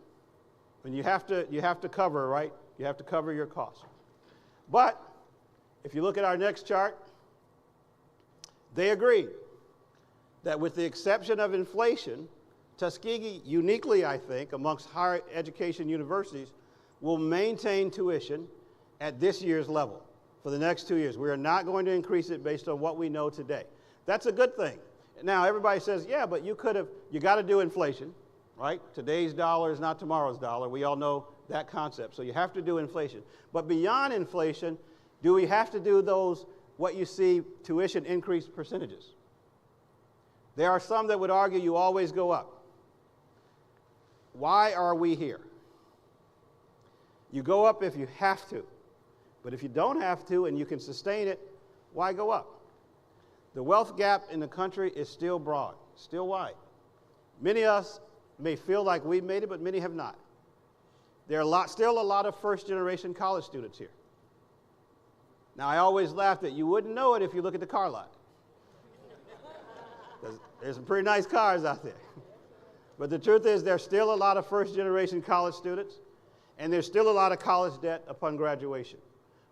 And you have to cover, right? You have to cover your costs. But if you look at our next chart, they agreed that with the exception of inflation, Tuskegee, uniquely I think, amongst higher education universities, will maintain tuition at this year's level for the next 2 years. We are not going to increase it based on what we know today. That's a good thing. Now, everybody says, yeah, but you got to do inflation, right? Today's dollar is not tomorrow's dollar. We all know that concept. So you have to do inflation. But beyond inflation, do we have to do those, what you see, tuition increase percentages? There are some that would argue you always go up. Why are we here? You go up if you have to. But if you don't have to and you can sustain it, why go up? The wealth gap in the country is still broad, still wide. Many of us may feel like we've made it, but many have not. There are still a lot of first-generation college students here. Now, I always laugh that you wouldn't know it if you look at the car lot. There's some pretty nice cars out there. But the truth is there's still a lot of first-generation college students, and there's still a lot of college debt upon graduation.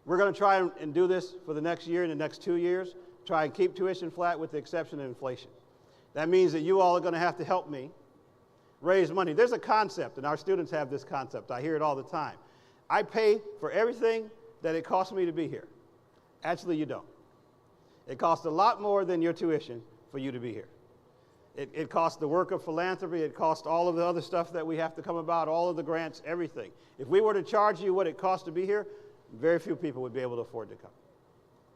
We're going to try and do this for the next year and the next 2 years, try and keep tuition flat with the exception of inflation. That means that you all are going to have to help me raise money. There's a concept, and our students have this concept. I hear it all the time. I pay for everything that it costs me to be here. Actually, you don't. It costs a lot more than your tuition for you to be here. It costs the work of philanthropy. It costs all of the other stuff that we have to come about, all of the grants, everything. If we were to charge you what it costs to be here, very few people would be able to afford to come.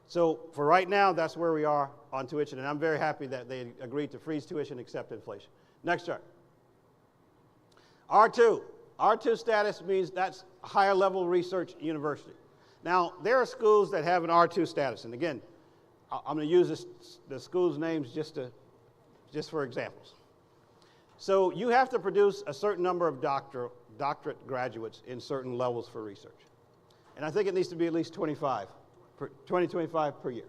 So for right now, that's where we are on tuition, and I'm very happy that they agreed to freeze tuition except inflation. Next chart. R2. R2 status means that's a higher level research university. Now, there are schools that have an R2 status, and again, I'm going to use the schools' names just for examples. So you have to produce a certain number of doctorate graduates in certain levels for research. And I think it needs to be at least 25 per year.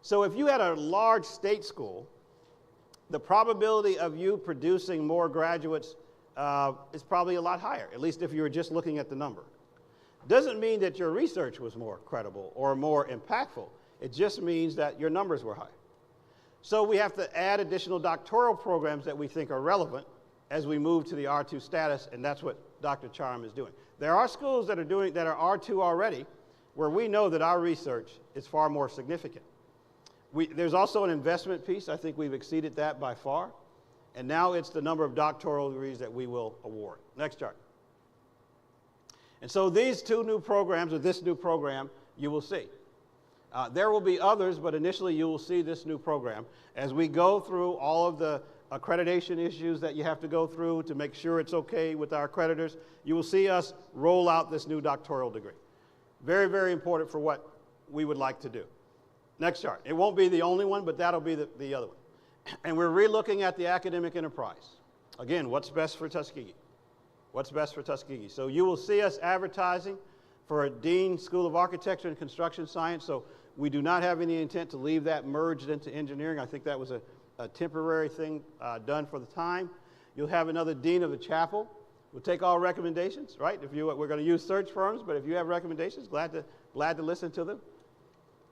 So if you had a large state school, the probability of you producing more graduates is probably a lot higher, at least if you were just looking at the number. Doesn't mean that your research was more credible or more impactful. It just means that your numbers were high. So we have to add additional doctoral programs that we think are relevant as we move to the R2 status, and that's what Dr. Charm is doing. There are schools that are R2 already, where we know that our research is far more significant. There's also an investment piece. I think we've exceeded that by far. And now it's the number of doctoral degrees that we will award. Next chart. And so these two new programs, or this new program, you will see. There will be others, but initially you will see this new program. As we go through all of the accreditation issues that you have to go through to make sure it's okay with our accreditors, you will see us roll out this new doctoral degree. Very, very important for what we would like to do. Next chart. It won't be the only one, but that'll be the other one. And we're re-looking at the academic enterprise. Again, what's best for Tuskegee? What's best for Tuskegee? So you will see us advertising for a Dean School of Architecture and Construction Science. So we do not have any intent to leave that merged into engineering. I think that was a temporary thing done for the time. You'll have another Dean of the Chapel. We'll take all recommendations, right? We're going to use search firms, but if you have recommendations, glad to listen to them.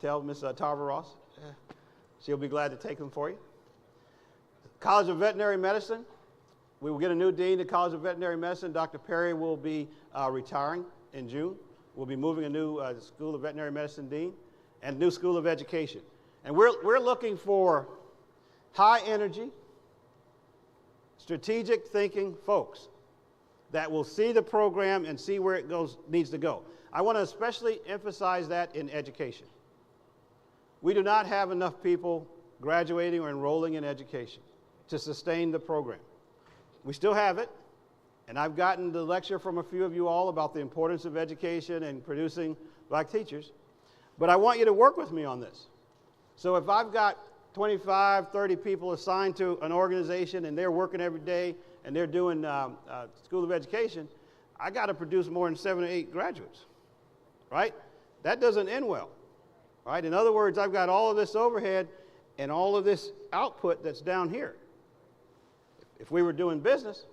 Tell Ms. Tarver Ross. She'll be glad to take them for you. College of Veterinary Medicine. We will get a new dean to College of Veterinary Medicine. Dr. Perry will be retiring in June. We'll be moving a new School of Veterinary Medicine dean and new School of Education. And we're looking for high energy, strategic thinking folks that will see the program and see where it needs to go. I want to especially emphasize that in education. We do not have enough people graduating or enrolling in education to sustain the program. We still have it, and I've gotten the lecture from a few of you all about the importance of education and producing black teachers, but I want you to work with me on this. So if I've got 25, 30 people assigned to an organization and they're working every day and they're doing School of Education, I got to produce more than 7 or 8 graduates, right? That doesn't end well, right? In other words, I've got all of this overhead and all of this output that's down here. If we were doing business,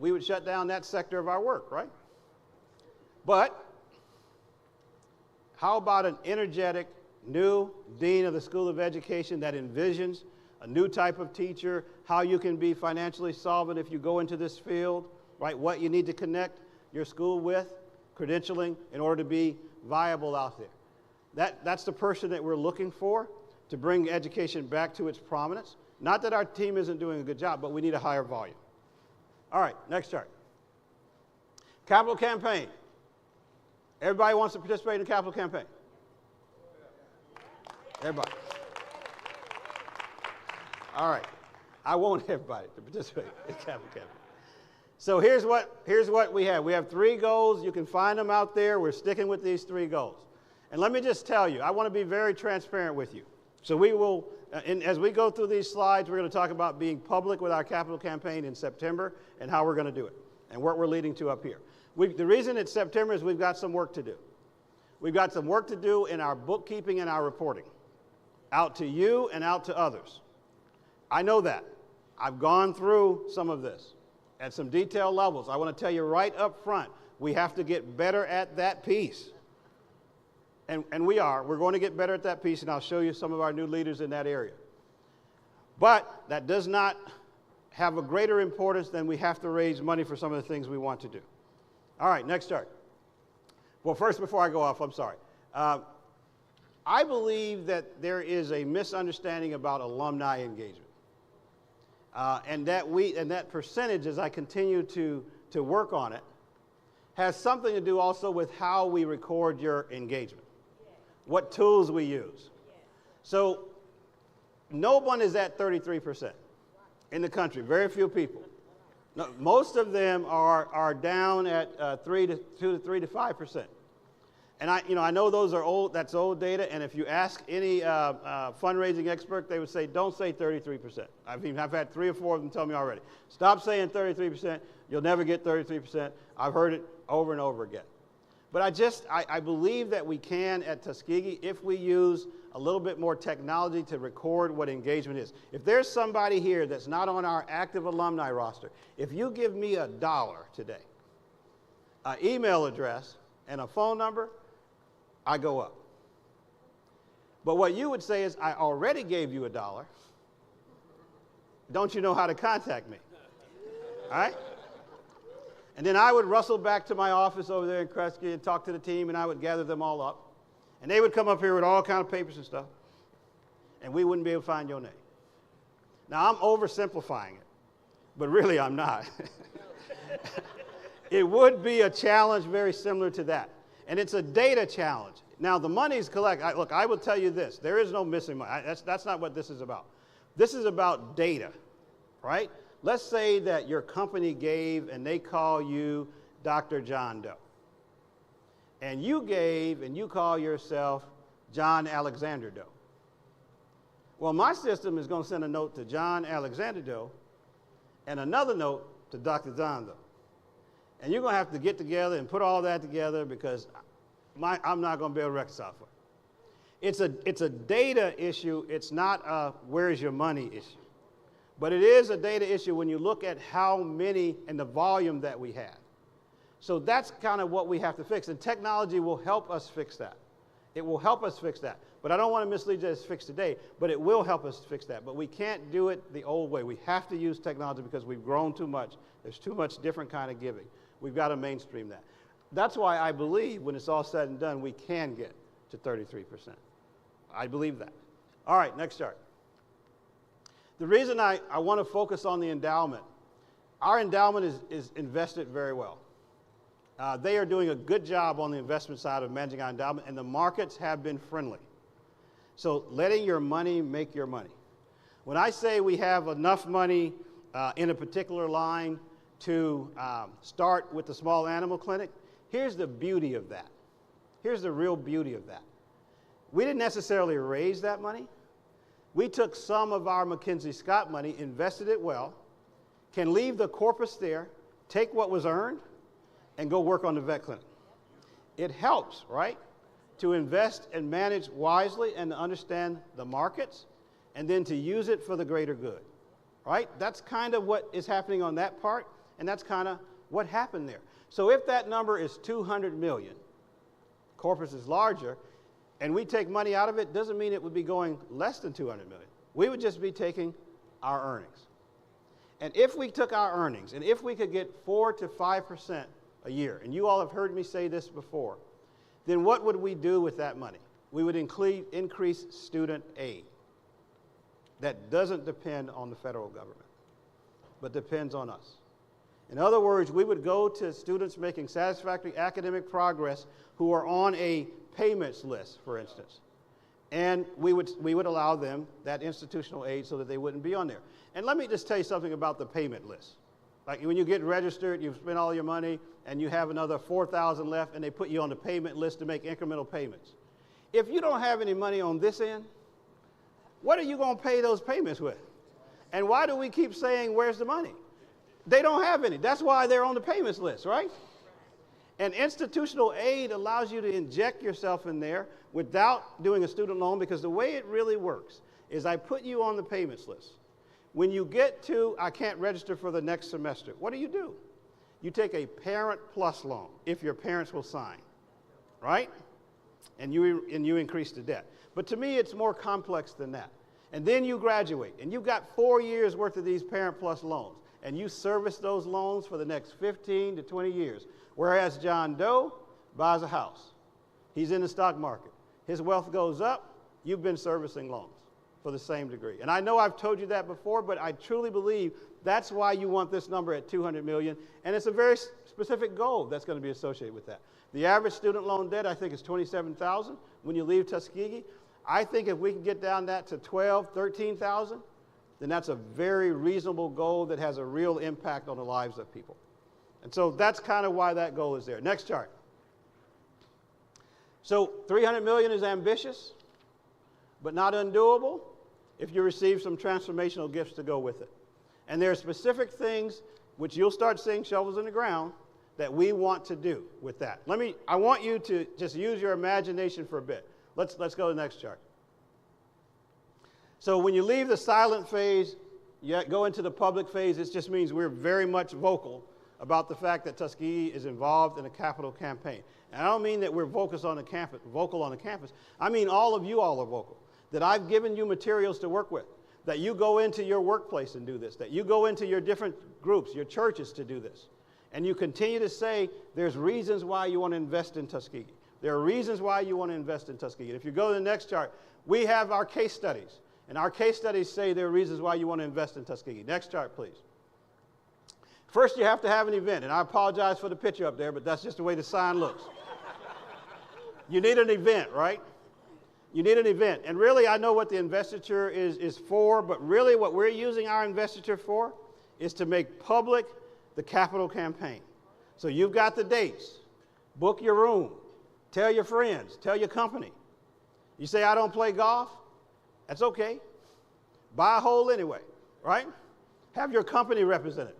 we would shut down that sector of our work, right? But how about an energetic new dean of the School of Education that envisions a new type of teacher, how you can be financially solvent if you go into this field, right? What you need to connect your school with, credentialing, in order to be viable out there. That's the person that we're looking for to bring education back to its prominence. Not that our team isn't doing a good job, but we need a higher volume. All right, next chart. Capital campaign. Everybody wants to participate in the capital campaign? Everybody. All right. I want everybody to participate in the capital campaign. So here's what we have. We have 3 goals. You can find them out there. We're sticking with these 3 goals. And let me just tell you, I want to be very transparent with you. So we will, as we go through these slides, we're going to talk about being public with our capital campaign in September and how we're going to do it and what we're leading to up here. The reason it's September is we've got some work to do. We've got some work to do in our bookkeeping and our reporting, out to you and out to others. I know that. I've gone through some of this at some detailed levels. I want to tell you right up front, we have to get better at that piece. And we are. We're going to get better at that piece, and I'll show you some of our new leaders in that area. But that does not have a greater importance than we have to raise money for some of the things we want to do. All right, next chart. Well, first, before I go off, I'm sorry. I believe that there is a misunderstanding about alumni engagement. And that percentage, as I continue to work on it, has something to do also with how we record your engagement, what tools we use. So no one is at 33% in the country, very few people. No, most of them are down at 3 to 5%. And I know those are old, that's old data, and if you ask any fundraising expert, they would say, don't say 33%. I've had 3 or 4 of them tell me already. Stop saying 33%, you'll never get 33%. I've heard it over and over again. But I believe that we can at Tuskegee if we use a little bit more technology to record what engagement is. If there's somebody here that's not on our active alumni roster, if you give me $1 today, an email address, and a phone number, I go up. But what you would say is, I already gave you $1. Don't you know how to contact me? All right? And then I would rustle back to my office over there in Kresge and talk to the team, and I would gather them all up. And they would come up here with all kind of papers and stuff, and we wouldn't be able to find your name. Now, I'm oversimplifying it, but really I'm not. It would be a challenge very similar to that. And it's a data challenge. Now, the money's collected. Look, I will tell you this. There is no missing money. That's not what this is about. This is about data, right? Let's say that your company gave and they call you Dr. John Doe. And you gave and you call yourself John Alexander Doe. Well, my system is going to send a note to John Alexander Doe and another note to Dr. John Doe. And you're going to have to get together and put all that together because I'm not going to be able to reconcile for it. It's a data issue. It's not a where's your money issue. But it is a data issue when you look at how many and the volume that we have. So that's kind of what we have to fix. And technology will help us fix that. It will help us fix that. But I don't want to mislead you as fix today, but it will help us fix that. But we can't do it the old way. We have to use technology because we've grown too much. There's too much different kind of giving. We've got to mainstream that. That's why I believe when it's all said and done, we can get to 33%. I believe that. All right, next chart. The reason I want to focus on the endowment Our endowment is invested very well. They are doing a good job on the investment side of managing our endowment, and the markets have been friendly. So letting your money make your money. When I say we have enough money in a particular line to start with the small animal clinic, here's the beauty of that. Here's the real beauty of that. We didn't necessarily raise that money. We took some of our McKinsey Scott money, invested it well, can leave the corpus there, take what was earned, and go work on the vet clinic. It helps, right, to invest and manage wisely and to understand the markets and then to use it for the greater good, right? That's kind of what is happening on that part, and that's kind of what happened there. So if that number is 200 million, corpus is larger, and we take money out of it, doesn't mean it would be going less than 200 million. We would just be taking our earnings. And if we took our earnings, and if we could get 4 to 5% a year, and you all have heard me say this before, then what would we do with that money? We would increase student aid. That doesn't depend on the federal government, but depends on us. In other words, we would go to students making satisfactory academic progress who are on a payments list, for instance, and we would allow them that institutional aid so that they wouldn't be on there. And let me just tell you something about the payment list. Like when you get registered, you've spent all your money, and you have another 4,000 left, and they put you on the payment list to make incremental payments. If you don't have any money on this end, what are you going to pay those payments with? And why do we keep saying, where's the money? They don't have any. That's why they're on the payments list, right? And institutional aid allows you to inject yourself in there without doing a student loan, because the way it really works is I put you on the payments list. When you get to, I can't register for the next semester, what do? You take a Parent Plus loan, if your parents will sign, right? And you increase the debt. But to me, it's more complex than that. And then you graduate, and you've got 4 years worth of these Parent Plus loans, and you service those loans for the next 15 to 20 years. Whereas John Doe buys a house. He's in the stock market. His wealth goes up. You've been servicing loans for the same degree. And I know I've told you that before, but I truly believe that's why you want this number at 200 million. And it's a very specific goal that's going to be associated with that. The average student loan debt, I think, is $27,000 when you leave Tuskegee. I think if we can get down that to $12,000, $13,000, then that's a very reasonable goal that has a real impact on the lives of people. And so that's kind of why that goal is there. Next chart. So 300 million is ambitious, but not undoable if you receive some transformational gifts to go with it. And there are specific things which you'll start seeing shovels in the ground that we want to do with that. I want you to just use your imagination for a bit. Let's go to the next chart. So when you leave the silent phase, you go into the public phase. It just means we're very much vocal about the fact that Tuskegee is involved in a capital campaign. And I don't mean that we're vocal on the campus. I mean all of you all are vocal. That I've given you materials to work with. That you go into your workplace and do this. That you go into your different groups, your churches to do this. And you continue to say there's reasons why you want to invest in Tuskegee. There are reasons why you want to invest in Tuskegee. And if you go to the next chart, we have our case studies. And our case studies say there are reasons why you want to invest in Tuskegee. Next chart, please. First, you have to have an event. And I apologize for the picture up there, but that's just the way the sign looks. You need an event, right? You need an event. And really, I know what the investiture is for, but really what we're using our investiture for is to make public the capital campaign. So you've got the dates. Book your room. Tell your friends. Tell your company. You say, I don't play golf? That's okay. Buy a hole anyway, right? Have your company represented.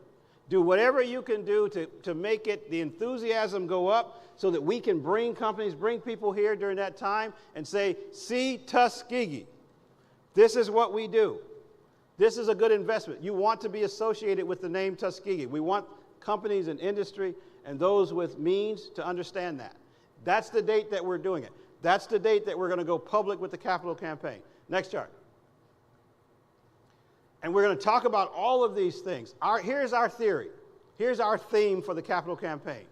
Do whatever you can do to make it, the enthusiasm go up so that we can bring companies, bring people here during that time and say, see Tuskegee. This is what we do. This is a good investment. You want to be associated with the name Tuskegee. We want companies and industry and those with means to understand that. That's the date that we're doing it. That's the date that we're going to go public with the capital campaign. Next chart. And we're going to talk about all of these things. Here's our theory. Here's our theme for the capital campaign.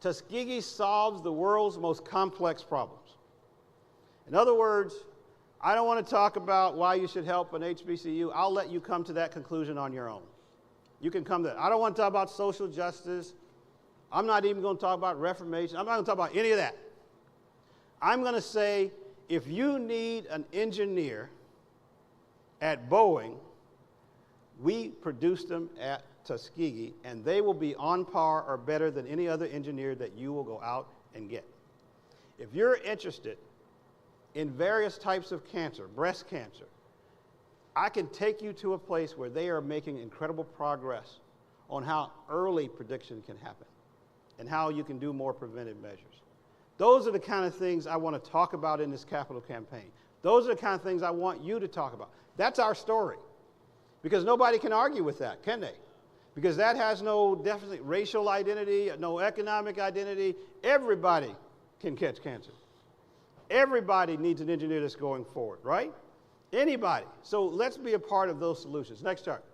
Tuskegee solves the world's most complex problems. In other words, I don't want to talk about why you should help an HBCU. I'll let you come to that conclusion on your own. You can come to. I don't want to talk about social justice. I'm not even going to talk about reformation. I'm not going to talk about any of that. I'm going to say, if you need an engineer at Boeing, we produce them at Tuskegee, and they will be on par or better than any other engineer that you will go out and get. If you're interested in various types of cancer, breast cancer, I can take you to a place where they are making incredible progress on how early prediction can happen and how you can do more preventive measures. Those are the kind of things I want to talk about in this capital campaign. Those are the kind of things I want you to talk about. That's our story. Because nobody can argue with that, can they? Because that has no definitely racial identity, no economic identity. Everybody can catch cancer. Everybody needs an engineer that's going forward, right? Anybody. So let's be a part of those solutions. Next chart.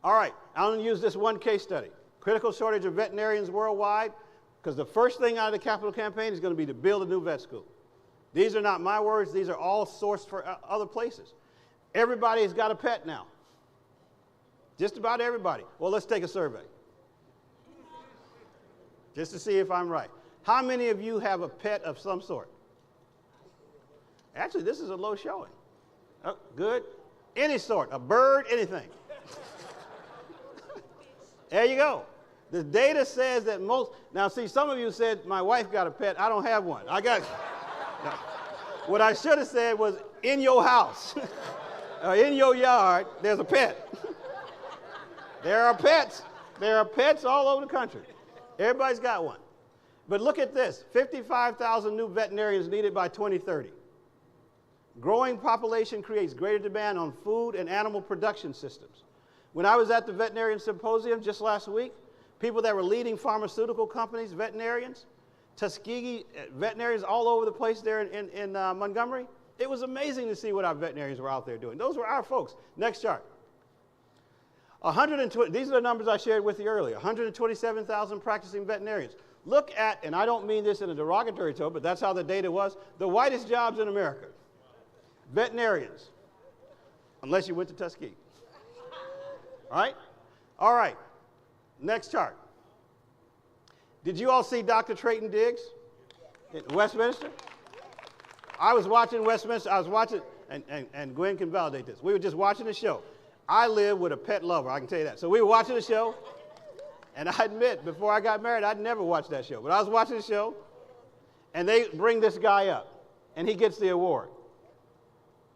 All right, I'm going to use this one case study. Critical shortage of veterinarians worldwide, because the first thing out of the capital campaign is going to be to build a new vet school. These are not my words. These are all sourced for other places. Everybody's got a pet now. Just about everybody. Well, let's take a survey. Just to see if I'm right. How many of you have a pet of some sort? Actually, this is a low showing. Oh, good. Any sort, a bird, anything. There you go. The data says that most, now see, some of you said, my wife got a pet, I don't have one. I got, no. What I should have said was, in your house, or in your yard, there's a pet. There are pets. There are pets all over the country. Everybody's got one. But look at this, 55,000 new veterinarians needed by 2030. Growing population creates greater demand on food and animal production systems. When I was at the Veterinarian Symposium just last week, people that were leading pharmaceutical companies, veterinarians, Tuskegee veterinarians all over the place there in Montgomery, it was amazing to see what our veterinarians were out there doing. Those were our folks. Next chart. 120, these are the numbers I shared with you earlier, 127,000 practicing veterinarians. Look at, and I don't mean this in a derogatory tone, but that's how the data was, the whitest jobs in America. Veterinarians, unless you went to Tuskegee. Right? All right. Next chart. Did you all see Dr. Trayton Diggs in Westminster? I was watching Westminster. I was watching, and Gwen can validate this. We were just watching the show. I live with a pet lover, I can tell you that. So we were watching the show, and I admit, before I got married, I'd never watched that show. But I was watching the show, and they bring this guy up, and he gets the award.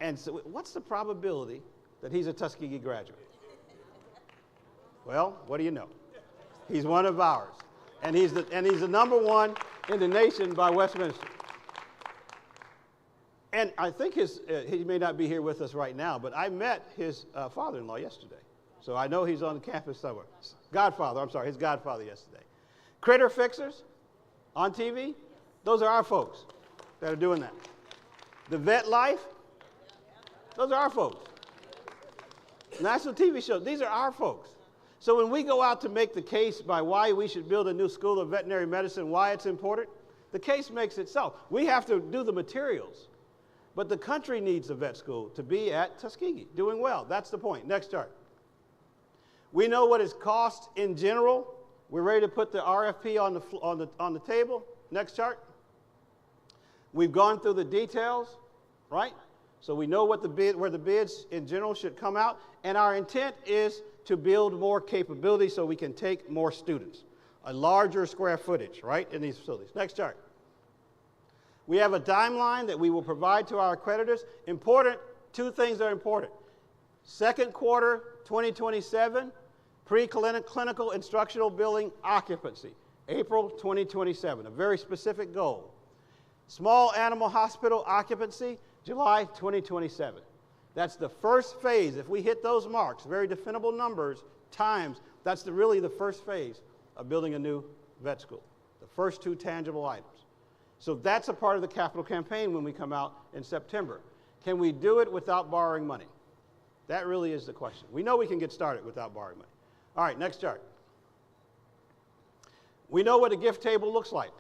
And so what's the probability that he's a Tuskegee graduate? Well, what do you know? He's one of ours. And he's the #1 in the nation by Westminster. And I think he may not be here with us right now, but I met his father-in-law yesterday. So I know he's on campus somewhere. His godfather yesterday. Critter Fixers on TV, those are our folks that are doing that. The Vet Life, those are our folks. National TV shows, these are our folks. So when we go out to make the case by why we should build a new school of veterinary medicine, why it's important, the case makes itself. We have to do the materials. But the country needs a vet school to be at Tuskegee, doing well. That's the point. Next chart. We know what it's cost in general. We're ready to put the RFP on the table. Next chart. We've gone through the details, right? So we know what where the bids in general should come out. And our intent is to build more capability so we can take more students. A larger square footage, right, in these facilities. Next chart. We have a timeline that we will provide to our accreditors. Important, two things are important. Second quarter 2027, pre-clinical instructional building occupancy, April 2027, a very specific goal. Small animal hospital occupancy, July 2027. That's the first phase. If we hit those marks, very definable numbers, times, that's really the first phase of building a new vet school, the first two tangible items. So that's a part of the capital campaign when we come out in September. Can we do it without borrowing money? That really is the question. We know we can get started without borrowing money. All right, next chart. We know what a gift table looks like.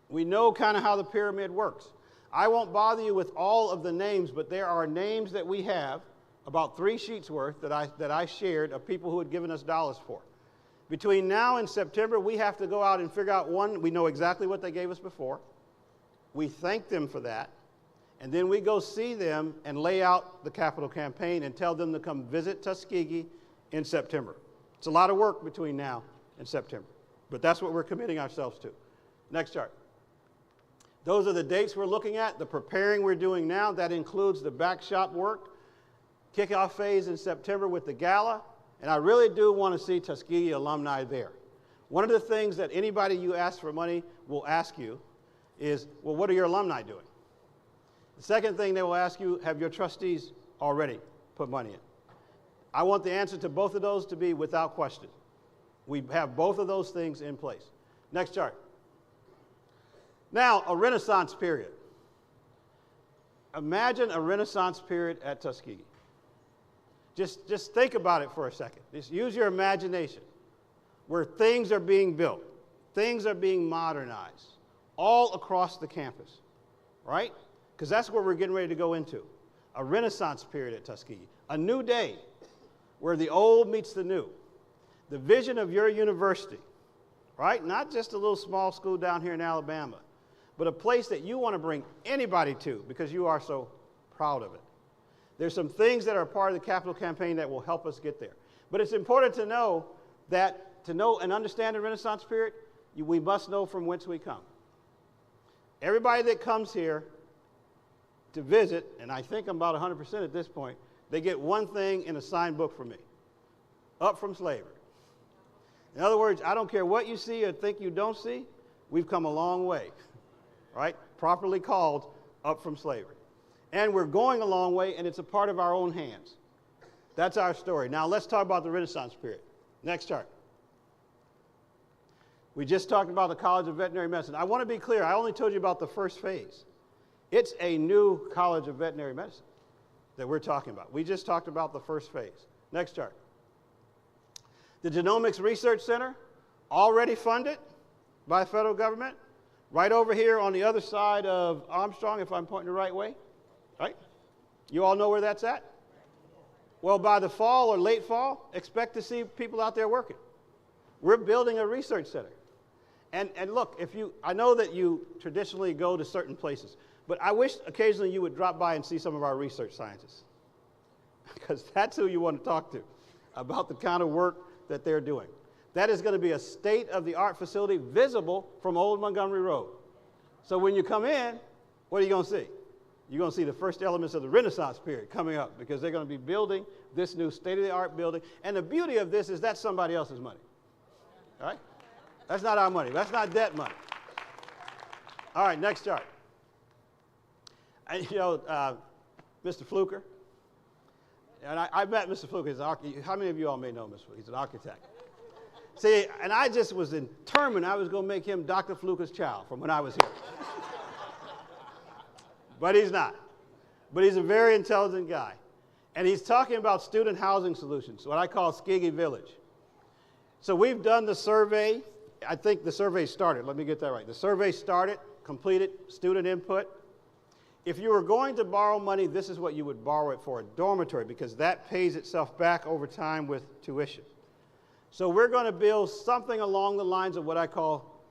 We know kind of how the pyramid works. I won't bother you with all of the names, but there are names that we have about 3 sheets worth that I shared of people who had given us dollars for. Between now and September, we have to go out and figure out, one, we know exactly what they gave us before. We thank them for that. And then we go see them and lay out the capital campaign and tell them to come visit Tuskegee in September. It's a lot of work between now and September, but that's what we're committing ourselves to. Next chart. Those are the dates we're looking at, the preparing we're doing now. That includes the back shop work, kickoff phase in September with the gala, and I really do want to see Tuskegee alumni there. One of the things that anybody you ask for money will ask you is, well, what are your alumni doing? The second thing they will ask you, have your trustees already put money in? I want the answer to both of those to be without question. We have both of those things in place. Next chart. Now, a Renaissance period. Imagine a Renaissance period at Tuskegee. Just think about it for a second. Just use your imagination, where things are being built, things are being modernized all across the campus, right? Because that's where we're getting ready to go into. A Renaissance period at Tuskegee. A new day where the old meets the new. The vision of your university, right? Not just a little small school down here in Alabama, but a place that you want to bring anybody to because you are so proud of it. There's some things that are part of the capital campaign that will help us get there. But it's important to know that to know and understand the Renaissance period, we must know from whence we come. Everybody that comes here to visit, and I think I'm about 100% at this point, they get one thing in a signed book from me, Up from Slavery. In other words, I don't care what you see or think you don't see, we've come a long way, right? Properly called Up from Slavery. And we're going a long way, and it's a part of our own hands. That's our story. Now let's talk about the Renaissance period. Next chart. We just talked about the College of Veterinary Medicine. I want to be clear, I only told you about the first phase. It's a new College of Veterinary Medicine that we're talking about. We just talked about the first phase. Next chart. The Genomics Research Center, already funded by the federal government, right over here on the other side of Armstrong, if I'm pointing the right way, right? You all know where that's at? Well, by the fall or late fall, expect to see people out there working. We're building a research center. And look, I know that you traditionally go to certain places, but I wish occasionally you would drop by and see some of our research scientists, because that's who you want to talk to about the kind of work that they're doing. That is going to be a state-of-the-art facility visible from Old Montgomery Road. So when you come in, what are you going to see? You're going to see the first elements of the Renaissance period coming up, because they're going to be building this new state-of-the-art building. And the beauty of this is that's somebody else's money. All right? That's not our money. That's not debt money. All right, next chart. And, Mr. Fluker, and I met Mr. Fluker. How many of you all may know Mr. Fluker? He's an architect. See, and I just was determined I was going to make him Dr. Fluker's child from when I was here. But he's not. But he's a very intelligent guy. And he's talking about student housing solutions, what I call Tuskegee Village. So we've done the survey. I think the survey started. Let me get that right. The survey started, completed, student input. If you were going to borrow money, this is what you would borrow it for, a dormitory, because that pays itself back over time with tuition. So we're going to build something along the lines of what I call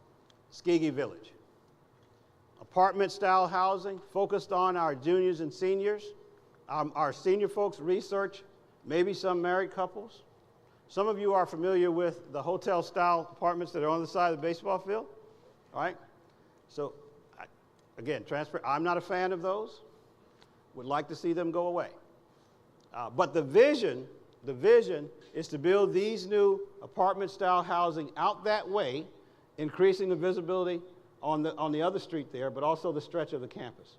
Tuskegee Village. Apartment-style housing focused on our juniors and seniors, our senior folks research, maybe some married couples. Some of you are familiar with the hotel-style apartments that are on the side of the baseball field, all right? So, again, I'm not a fan of those. Would like to see them go away. But the vision is to build these new apartment-style housing out that way, increasing the visibility on the other street there, but also the stretch of the campus,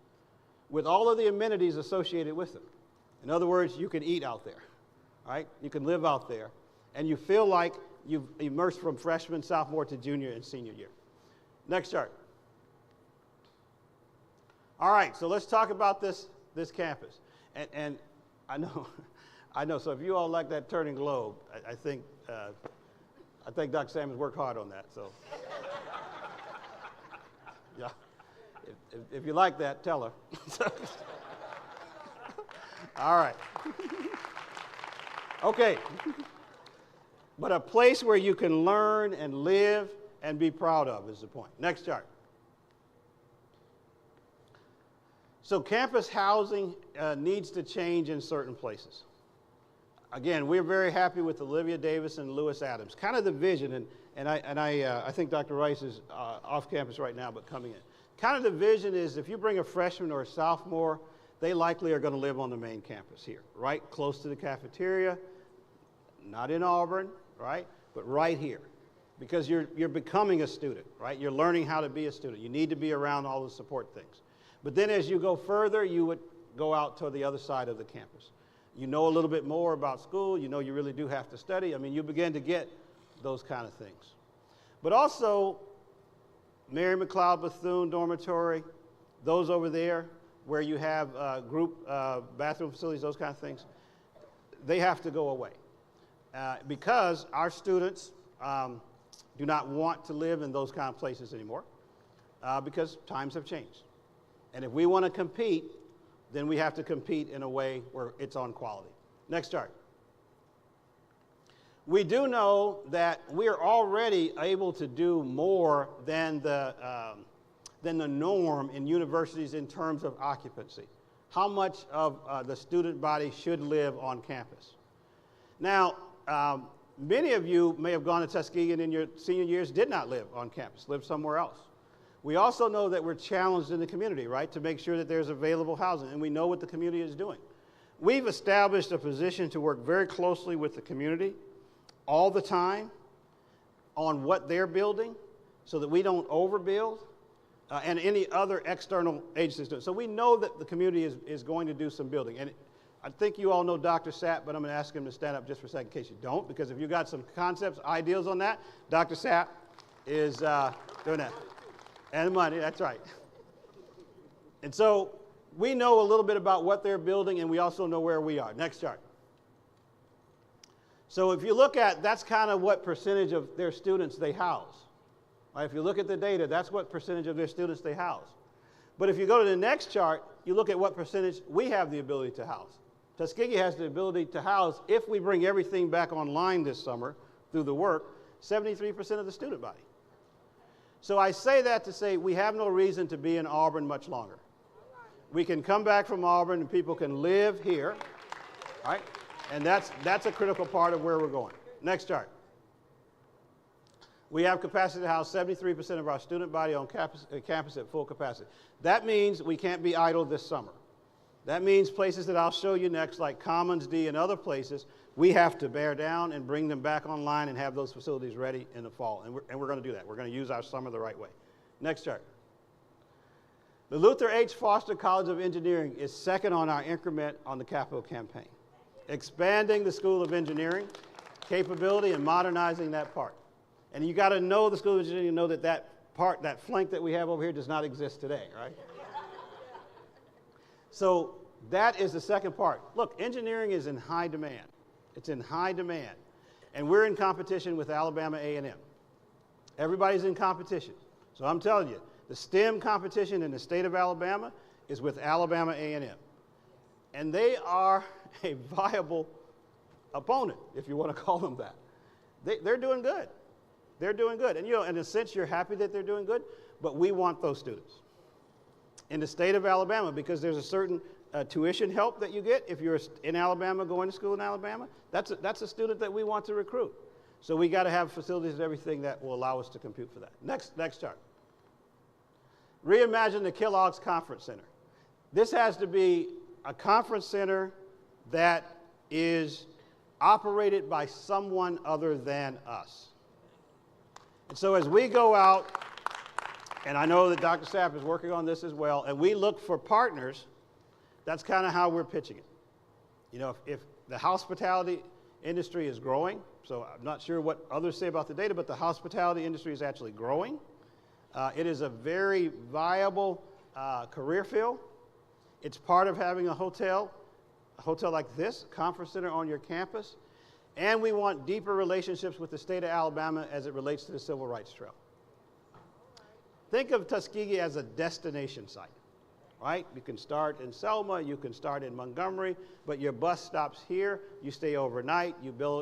with all of the amenities associated with them. In other words, you can eat out there, right? You can live out there, and you feel like you've immersed from freshman, sophomore to junior and senior year. Next chart. All right, so let's talk about this campus. And I know. So if you all like that turning globe, I think Dr. Sammons worked hard on that. So, yeah, if you like that, tell her. All right. Okay. But a place where you can learn and live and be proud of is the point. Next chart. So campus housing needs to change in certain places. Again, we're very happy with Olivia Davis and Lewis Adams. Kind of the vision, and I think Dr. Rice is off campus right now, but coming in. Kind of the vision is if you bring a freshman or a sophomore, they likely are going to live on the main campus here, right close to the cafeteria, not in Auburn, right, but right here. Because you're becoming a student, right? You're learning how to be a student. You need to be around all the support things. But then as you go further, you would go out to the other side of the campus. You know a little bit more about school. You know you really do have to study. I mean, you begin to get those kind of things. But also, Mary McLeod Bethune Dormitory, those over there where you have group bathroom facilities, those kind of things, they have to go away. Because our students do not want to live in those kind of places anymore because times have changed. And if we want to compete, then we have to compete in a way where it's on quality. Next chart. We do know that we're already able to do more than the norm in universities in terms of occupancy. How much of the student body should live on campus? Now, many of you may have gone to Tuskegee and in your senior years did not live on campus, lived somewhere else. We also know that we're challenged in the community, right, to make sure that there's available housing, and we know what the community is doing. We've established a position to work very closely with the community all the time on what they're building so that we don't overbuild and any other external agencies do. So we know that the community is going to do some building. And I think you all know Dr. Sapp, but I'm going to ask him to stand up just for a second in case you don't, because if you got some concepts, ideas on that, Dr. Sapp is doing that. And money, that's right. And so we know a little bit about what they're building, and we also know where we are. Next chart. So if you look at, that's kind of what percentage of their students they house. Right? If you look at the data, that's what percentage of their students they house. But if you go to the next chart, you look at what percentage we have the ability to house. Tuskegee has the ability to house, if we bring everything back online this summer through the work, 73% of the student body. So I say that to say we have no reason to be in Auburn much longer. We can come back from Auburn and people can live here, right? And that's a critical part of where we're going. Next chart. We have capacity to house 73% of our student body on campus at full capacity. That means we can't be idle this summer. That means places that I'll show you next, like Commons D and other places, we have to bear down and bring them back online and have those facilities ready in the fall. And we're going to do that. We're going to use our summer the right way. Next chart. The Luther H. Foster College of Engineering is second on our increment on the capital campaign. Expanding the School of Engineering capability and modernizing that part. And you got to know the School of Engineering, you know that that part, that flank that we have over here does not exist today, right? So that is the second part. Look, engineering is in high demand. It's in high demand. And we're in competition with Alabama A&M. Everybody's in competition. So I'm telling you, the STEM competition in the state of Alabama is with Alabama A&M. And they are a viable opponent, if you want to call them that. They're doing good. They're doing good. And, you know, in a sense, you're happy that they're doing good, but we want those students in the state of Alabama because there's a certain tuition help that you get if you're in Alabama going to school in Alabama. That's a student that we want to recruit. So we got to have facilities and everything that will allow us to compute for that. Next chart. Reimagine the Kellogg's Conference Center. This has to be a conference center that is operated by someone other than us. And so as we go out, and I know that Dr. Sapp is working on this as well, and we look for partners, that's kind of how we're pitching it. You know, if the hospitality industry is growing, so I'm not sure what others say about the data, but the hospitality industry is actually growing. It is a very viable career field. It's part of having a hotel like this, conference center on your campus, and we want deeper relationships with the state of Alabama as it relates to the Civil Rights Trail. Think of Tuskegee as a destination site. right? You can start in Selma, you can start in Montgomery, but your bus stops here, you stay overnight, you go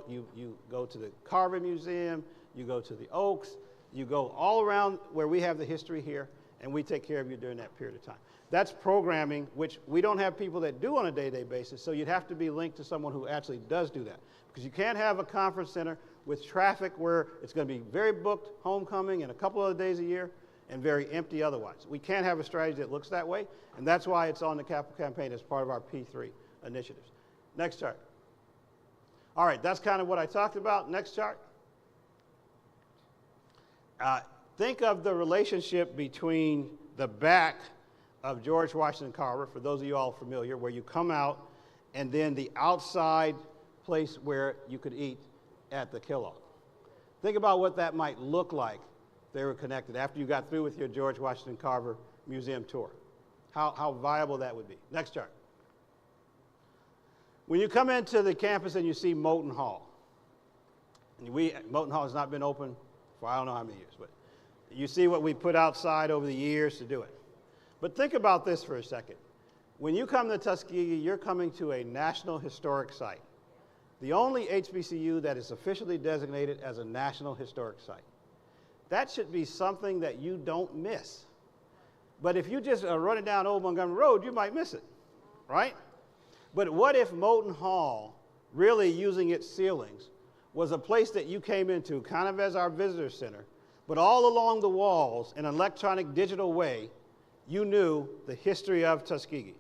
to the Carver Museum, you go to the Oaks, you go all around where we have the history here, and we take care of you during that period of time. That's programming, which we don't have people that do on a day-to-day basis, so you'd have to be linked to someone who actually does do that. Because you can't have a conference center with traffic where it's going to be very booked homecoming and a couple other days a year and very empty otherwise. We can't have a strategy that looks that way, and that's why it's on the capital campaign as part of our P3 initiatives. Next chart. All right, that's kind of what I talked about. Next chart. Think of the relationship between the back of George Washington Carver, for those of you all familiar, where you come out, and then the outside place where you could eat at the Kellogg. Think about what that might look like if they were connected after you got through with your George Washington Carver Museum tour. How viable that would be. Next chart. When you come into the campus and you see Moton Hall, and Moton Hall has not been open for I don't know how many years, but you see what we put outside over the years to do it. But think about this for a second. When you come to Tuskegee, you're coming to a National Historic Site, the only HBCU that is officially designated as a National Historic Site. That should be something that you don't miss. But if you just are running down Old Montgomery Road, you might miss it, right? But what if Moton Hall, really using its ceilings, was a place that you came into kind of as our visitor center, but all along the walls in an electronic digital way, you knew the history of Tuskegee.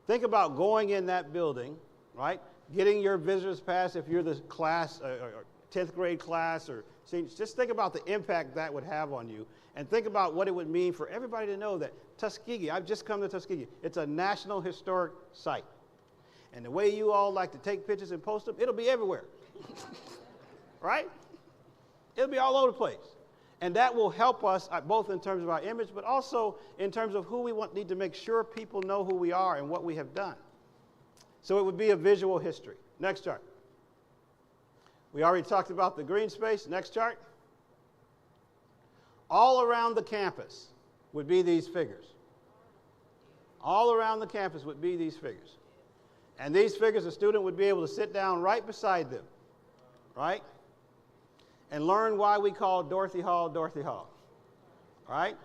Think about going in that building, right? Getting your visitor's pass if you're the class, or 10th grade class, or seniors. Just think about the impact that would have on you, and think about what it would mean for everybody to know that Tuskegee, I've just come to Tuskegee. It's a National Historic Site. And the way you all like to take pictures and post them, it'll be everywhere, right? It'll be all over the place. And that will help us both in terms of our image, but also in terms of who we need to make sure people know who we are and what we have done. So it would be a visual history. Next chart. We already talked about the green space. Next chart. All around the campus would be these figures. All around the campus would be these figures. And these figures, a student would be able to sit down right beside them, right? And learn why we call Dorothy Hall, right?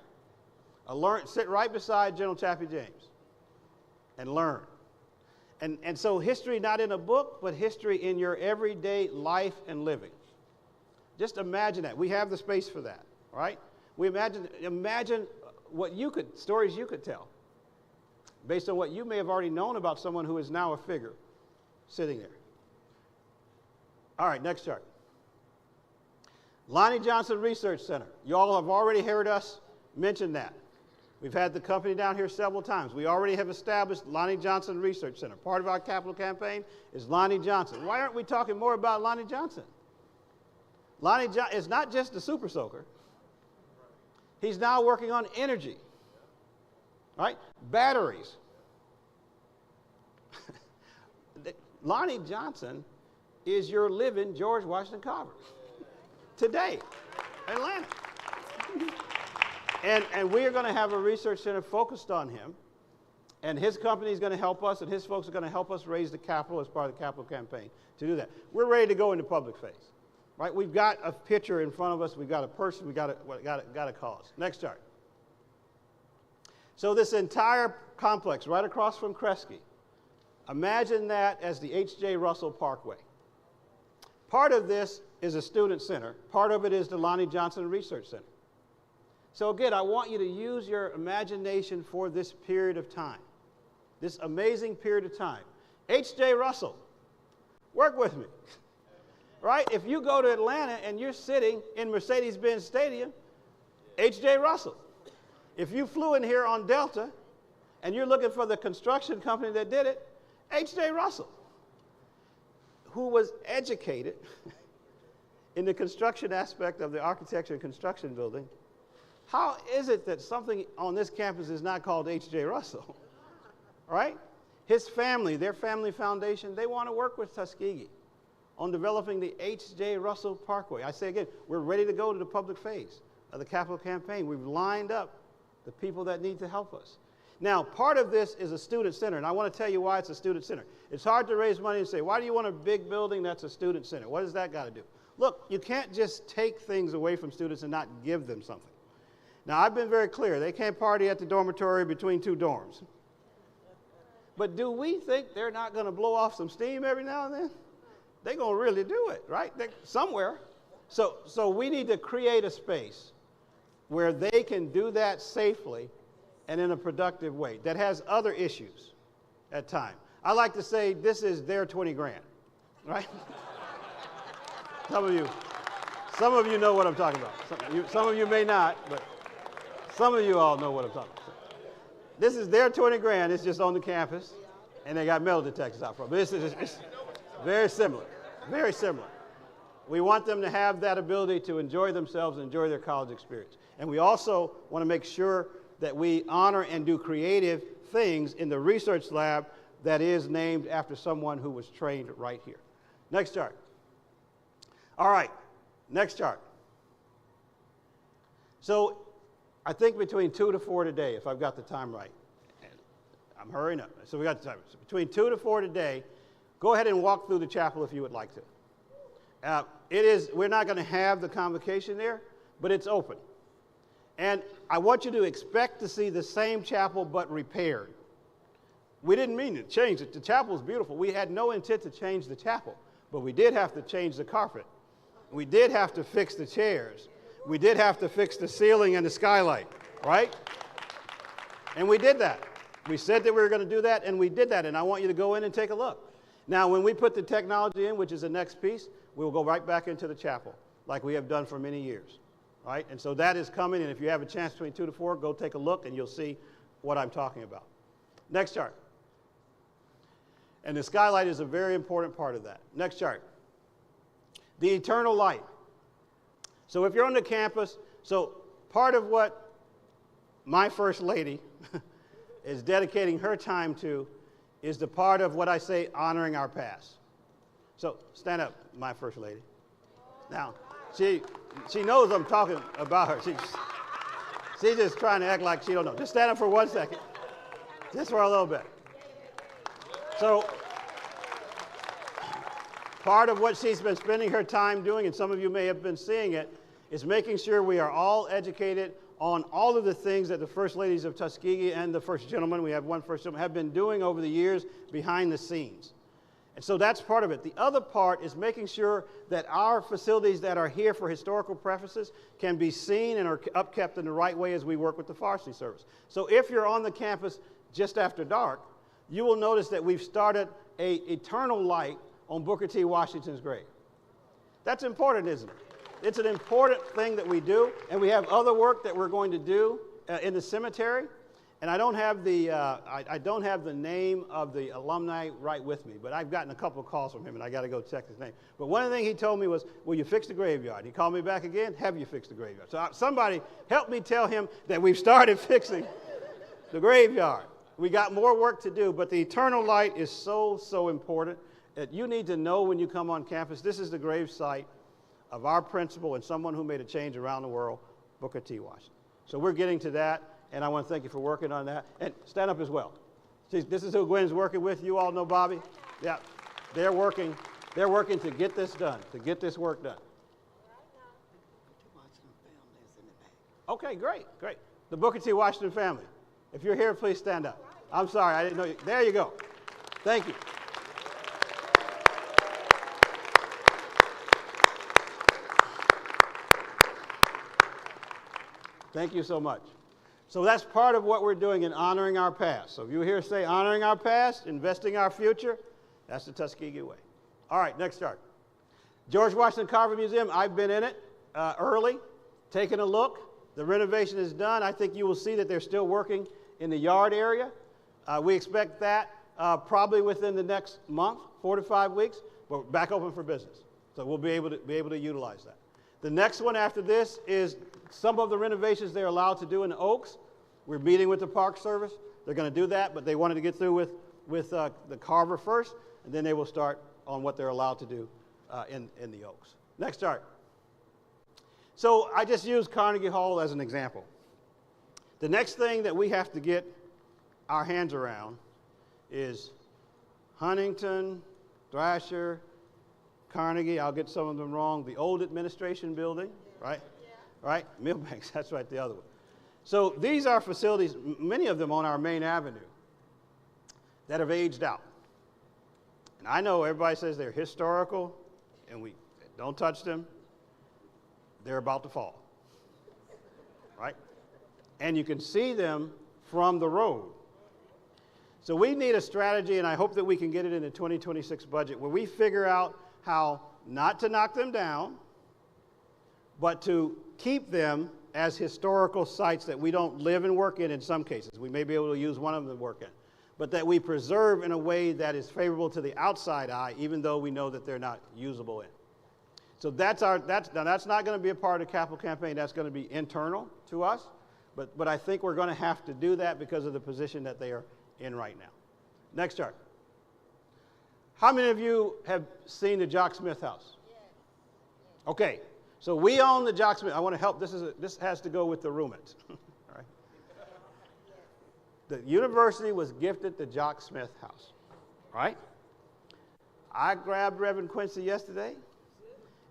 Sit right beside General Chaffee James and learn. And so history not in a book, but history in your everyday life and living. Just imagine that. We have the space for that, right? We imagine stories you could tell based on what you may have already known about someone who is now a figure sitting there. All right, next chart. Lonnie Johnson Research Center. You all have already heard us mention that. We've had the company down here several times. We already have established Lonnie Johnson Research Center. Part of our capital campaign is Lonnie Johnson. Why aren't we talking more about Lonnie Johnson? Lonnie Johnson is not just a super soaker. He's now working on energy, right? Batteries. Lonnie Johnson is your living George Washington Carver today in Atlanta. And we are going to have a research center focused on him, and his company is going to help us, and his folks are going to help us raise the capital as part of the capital campaign to do that. We're ready to go into public phase, right? We've got a picture in front of us. We've got a person. We've got a cause. Next chart. So this entire complex right across from Kresge, imagine that as the H.J. Russell Parkway. Part of this is a student center. Part of it is the Lonnie Johnson Research Center. So again, I want you to use your imagination for this period of time, this amazing period of time. H.J. Russell, work with me, right? If you go to Atlanta and you're sitting in Mercedes-Benz Stadium, H.J. Russell. If you flew in here on Delta and you're looking for the construction company that did it, H.J. Russell, who was educated in the construction aspect of the architecture and construction building. How is it that something on this campus is not called H.J. Russell, right? His family, their family foundation, they want to work with Tuskegee on developing the H.J. Russell Parkway. I say again, we're ready to go to the public phase of the capital campaign. We've lined up the people that need to help us. Now, part of this is a student center, and I want to tell you why it's a student center. It's hard to raise money and say, why do you want a big building that's a student center? What does that got to do? Look, you can't just take things away from students and not give them something. Now, I've been very clear. They can't party at the dormitory between two dorms. But do we think they're not going to blow off some steam every now and then? They're going to really do it, right? Somewhere. So we need to create a space where they can do that safely and in a productive way that has other issues at times. I like to say this is their 20 grand, right? Some of you know what I'm talking about. Some of you may not, but some of you all know what I'm talking about. This is their 20 grand. It's just on the campus, and they got metal detectors out front. But it's very similar, very similar. We want them to have that ability to enjoy themselves and enjoy their college experience. And we also want to make sure that we honor and do creative things in the research lab that is named after someone who was trained right here. Next chart. All right, next chart. So I think between 2 to 4 today, if I've got the time right. I'm hurrying up. So we got the time. So between 2 to 4 today, go ahead and walk through the chapel if you would like to. We're not going to have the convocation there, but it's open. And I want you to expect to see the same chapel but repaired. We didn't mean to change it. The chapel is beautiful. We had no intent to change the chapel, but we did have to change the carpet. We did have to fix the chairs. We did have to fix the ceiling and the skylight, right? And we did that. We said that we were going to do that, and we did that, and I want you to go in and take a look. Now, when we put the technology in, which is the next piece, we will go right back into the chapel, like we have done for many years, right? And so that is coming, and if you have a chance between 2 to 4, go take a look, and you'll see what I'm talking about. Next chart. And the skylight is a very important part of that. Next chart. The eternal light. So if you're on the campus, so part of what my First Lady is dedicating her time to is the part of what I say, honoring our past. So stand up, my First Lady. Now, she knows I'm talking about her. She's just trying to act like she don't know. Just stand up for 1 second. Just for a little bit. So part of what she's been spending her time doing, and some of you may have been seeing it, is making sure we are all educated on all of the things that the First Ladies of Tuskegee and the First Gentleman, we have one First Gentleman, have been doing over the years behind the scenes. And so that's part of it. The other part is making sure that our facilities that are here for historical prefaces can be seen and are upkept in the right way as we work with the Forestry Service. So if you're on the campus just after dark, you will notice that we've started an eternal light on Booker T. Washington's grave. That's important, isn't it? It's an important thing that we do, and we have other work that we're going to do in the cemetery. And I don't have the name of the alumni right with me, but I've gotten a couple of calls from him, and I got to go check his name. But one of the things he told me was, will you fix the graveyard? He called me back again, have you fixed the graveyard? So somebody help me tell him that we've started fixing the graveyard. We got more work to do, but the eternal light is so, so important that you need to know when you come on campus, this is the grave site of our principal and someone who made a change around the world, Booker T. Washington. So we're getting to that, and I want to thank you for working on that. And stand up as well. See, this is who Gwen's working with. You all know Bobby. Yeah, they're working to get this done, to get this work done. Okay, great. The Booker T. Washington family. If you're here, please stand up. I'm sorry, I didn't know you. There you go. Thank you. Thank you so much. So that's part of what we're doing in honoring our past. So if you hear say honoring our past, investing our future, that's the Tuskegee way. All right, next chart. George Washington Carver Museum, I've been in it early, taken a look. The renovation is done. I think you will see that they're still working in the yard area. We expect that probably within the next month, 4 to 5 weeks, but we're back open for business. So we'll be able to utilize that. The next one after this is some of the renovations they're allowed to do in the Oaks. We're meeting with the Park Service. They're going to do that, but they wanted to get through with the Carver first, and then they will start on what they're allowed to do in the Oaks. Next chart. So I just used Carnegie Hall as an example. The next thing that we have to get our hands around is Huntington, Thrasher, Carnegie, I'll get some of them wrong, the old administration building, right? Yeah. Right? Millbanks, that's right, the other one. So these are facilities, many of them on our main avenue, that have aged out. And I know everybody says they're historical, and we don't touch them. They're about to fall, right? And you can see them from the road. So we need a strategy, and I hope that we can get it in the 2026 budget, where we figure out how not to knock them down, but to keep them as historical sites that we don't live and work in some cases. We may be able to use one of them to work in, but that we preserve in a way that is favorable to the outside eye, even though we know that they're not usable in. So that's not going to be a part of the capital campaign. That's going to be internal to us, but I think we're going to have to do that because of the position that they are in right now. Next chart. How many of you have seen the Jock Smith house? Okay, so we own the Jock Smith. I want to help. This has to go with the roommates. All right. The university was gifted the Jock Smith house, right? I grabbed Reverend Quincy yesterday,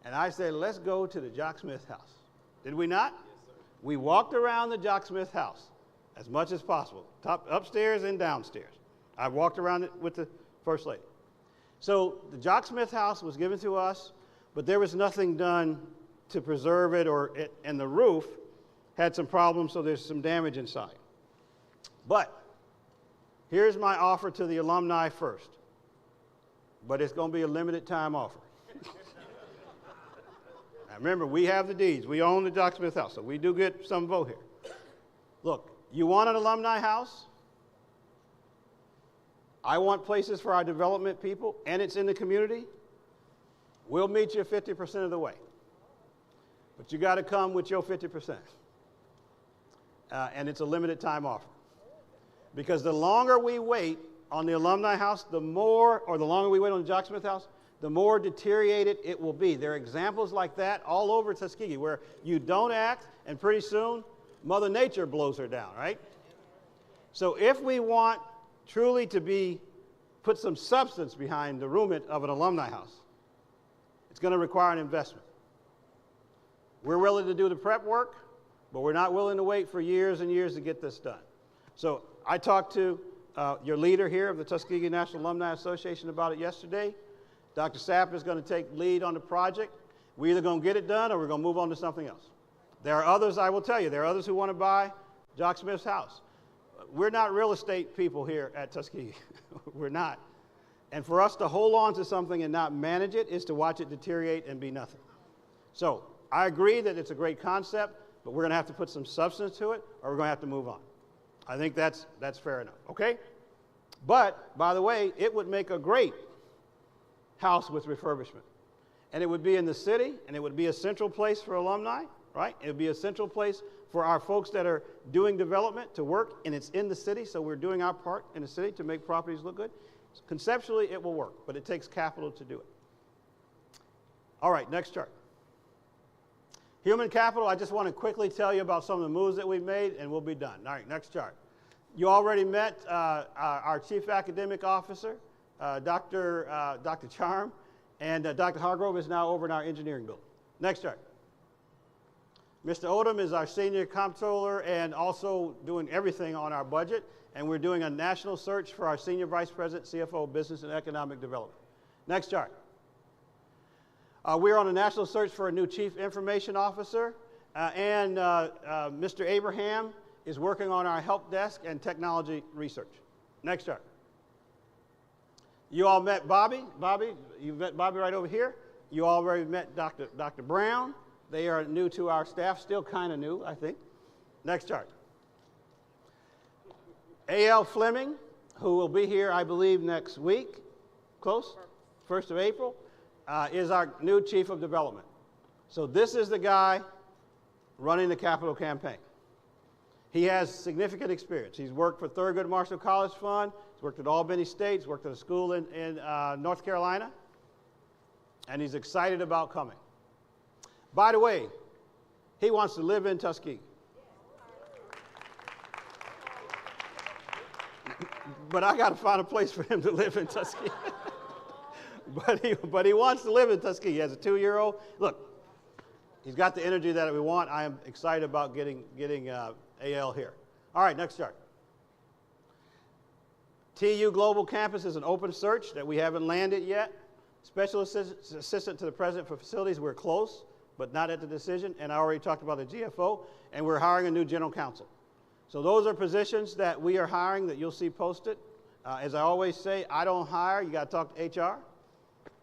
and I said, let's go to the Jock Smith house. Did we not? Yes, sir. We walked around the Jock Smith house as much as possible, upstairs and downstairs. I walked around it with the First Lady. So the Jock Smith house was given to us, but there was nothing done to preserve it, and the roof had some problems, so there's some damage inside. But here's my offer to the alumni first, but it's going to be a limited time offer. Now remember, we have the deeds. We own the Jock Smith house, so we do get some vote here. Look, you want an alumni house? I want places for our development people, and it's in the community. We'll meet you 50% of the way. But you got to come with your 50%. And it's a limited time offer. Because the longer we wait on the alumni house, the longer we wait on the Jock Smith house, the more deteriorated it will be. There are examples like that all over Tuskegee where you don't act, and pretty soon, Mother Nature blows her down, right? So if we want truly to put some substance behind the roommate of an alumni house, it's going to require an investment. We're willing to do the prep work, but we're not willing to wait for years and years to get this done. So I talked to your leader here of the Tuskegee National Alumni Association about it yesterday. Dr. Sapp is going to take lead on the project. We're either going to get it done or we're going to move on to something else. There are others, I will tell you, there are others who want to buy Jock Smith's house. We're not real estate people here at Tuskegee. We're not. And for us to hold on to something and not manage it is to watch it deteriorate and be nothing. So I agree that it's a great concept, but we're going to have to put some substance to it or we're going to have to move on. I think that's fair enough, okay? But, by the way, it would make a great house with refurbishment. And it would be in the city, and it would be a central place for alumni, right? It would be a central place for our folks that are doing development to work, and it's in the city, so we're doing our part in the city to make properties look good. Conceptually, it will work, but it takes capital to do it. All right, next chart. Human capital, I just want to quickly tell you about some of the moves that we've made, and we'll be done. All right, next chart. You already met our Chief Academic Officer, Dr. Charm, and Dr. Hargrove is now over in our engineering building. Next chart. Mr. Odom is our Senior Comptroller and also doing everything on our budget, and we're doing a national search for our Senior Vice President, CFO, Business and Economic Development. Next chart. We're on a national search for a new Chief Information Officer, and Mr. Abraham is working on our help desk and technology research. Next chart. You all met Bobby. You met Bobby right over here. You already met Dr. Brown. They are new to our staff, still kind of new, I think. Next chart. A.L. Fleming, who will be here, I believe, next week, close, 1st of April, is our new Chief of Development. So this is the guy running the capital campaign. He has significant experience. He's worked for Thurgood Marshall College Fund. He's worked at Albany State. He's worked at a school in North Carolina. And he's excited about coming. By the way, he wants to live in Tuskegee. but I got to find a place for him to live in Tuskegee. but he wants to live in Tuskegee. He has a 2-year-old. Look, he's got the energy that we want. I am excited about getting AL here. All right, next chart. TU Global Campus is an open search that we haven't landed yet. Special assistant to the president for facilities, we're close, but not at the decision. And I already talked about the GFO, and we're hiring a new general counsel. So those are positions that we are hiring that you'll see posted. As I always say, I don't hire. You got to talk to HR,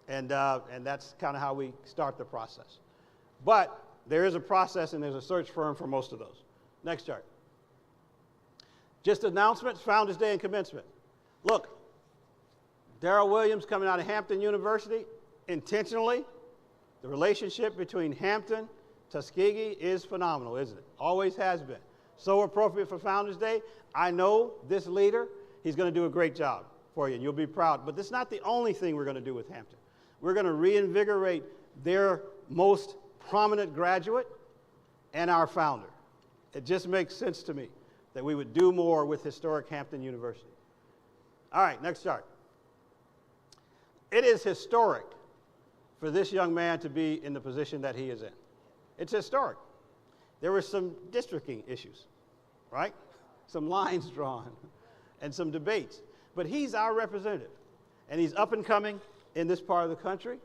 and that's kind of how we start the process. But there is a process, and there's a search firm for most of those. Next chart. Just announcements, Founders Day and commencement. Look, Darrell Williams coming out of Hampton University, intentionally, the relationship between Hampton, Tuskegee is phenomenal, isn't it? Always has been. So appropriate for Founders Day. I know this leader, he's going to do a great job for you, and you'll be proud. But this is not the only thing we're going to do with Hampton. We're going to reinvigorate their most prominent graduate and our founder. It just makes sense to me that we would do more with historic Hampton University. All right, next chart. It is historic for this young man to be in the position that he is in. It's historic. There were some districting issues, right? Some lines drawn and some debates. But he's our representative, and he's up and coming in this part of the country,